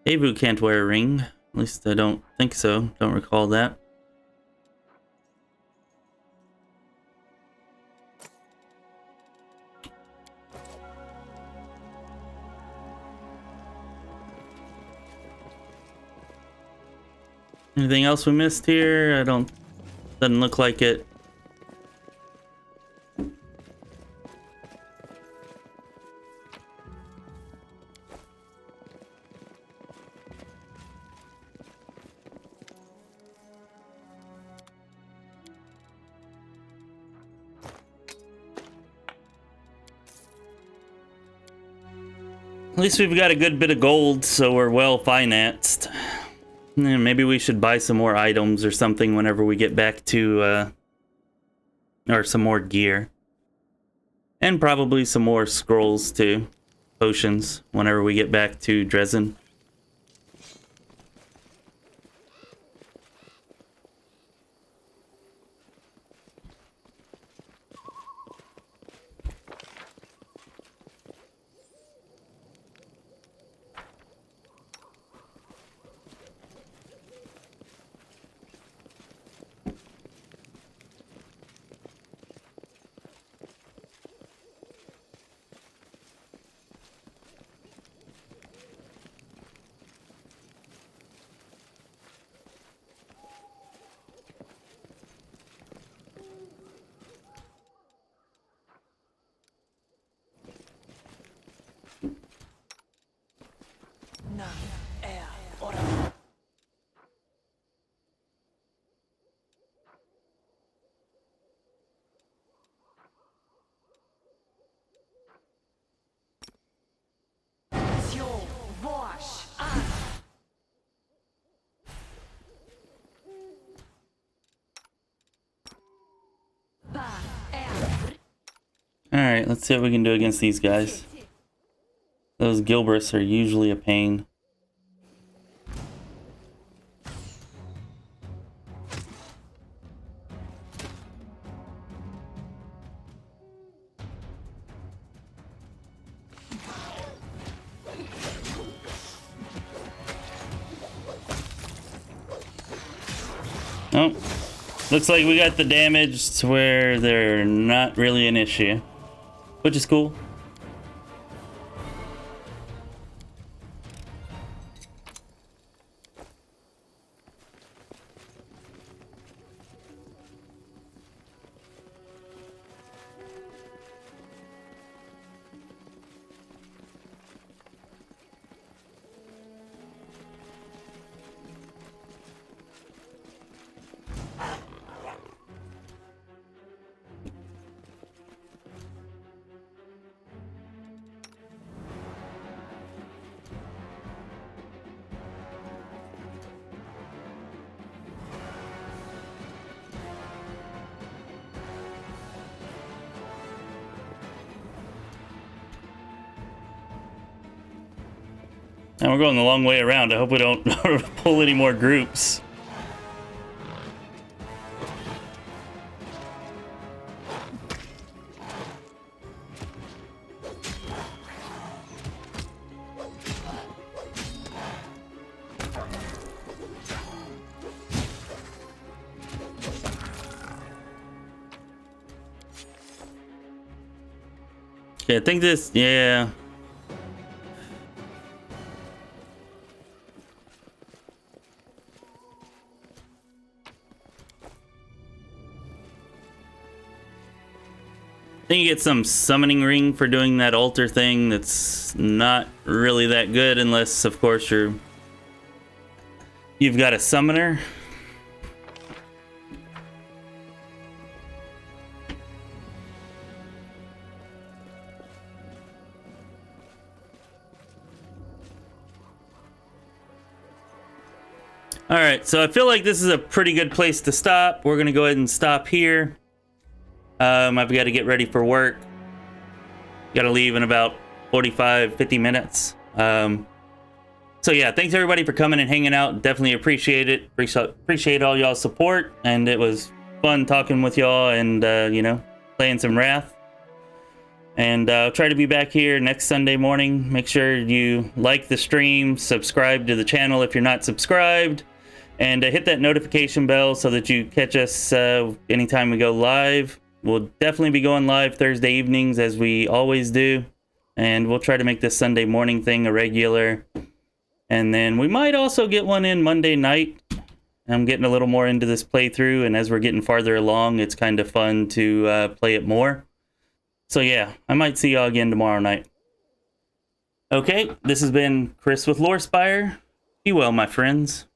Avu can't wear a ring. At least I don't think so. Don't recall that. Anything else we missed here? Doesn't look like it. At least we've got a good bit of gold, so we're well financed. Maybe we should buy some more items or something whenever we get back to, or some more gear. And probably some more scrolls too. Potions, whenever we get back to Dresden. Alright, let's see what we can do against these guys. Those Gilbreths are usually a pain. Oh, looks like we got the damage to where they're not really an issue, which is cool. And we're going the long way around. I hope we don't pull any more groups. Okay, I think this, yeah. I think you get some summoning ring for doing that altar thing. That's not really that good unless, of course, you've got a summoner. All right, so I feel like this is a pretty good place to stop. We're gonna go ahead and stop here. I've got to get ready for work. Got to leave in about 45, 50 minutes. So yeah, thanks everybody for coming and hanging out. Definitely appreciate it. Appreciate all y'all's support, and it was fun talking with y'all and you know, playing some Wrath. And I'll try to be back here next Sunday morning. Make sure you like the stream, subscribe to the channel if you're not subscribed, and hit that notification bell so that you catch us anytime we go live. We'll definitely be going live Thursday evenings as we always do, and we'll try to make this Sunday morning thing a regular. And then we might also get one in Monday night. I'm getting a little more into this playthrough, and as we're getting farther along, it's kind of fun to play it more. So yeah, I might see y'all again tomorrow night. Okay, this has been Chris with Lorespire. Be well, my friends.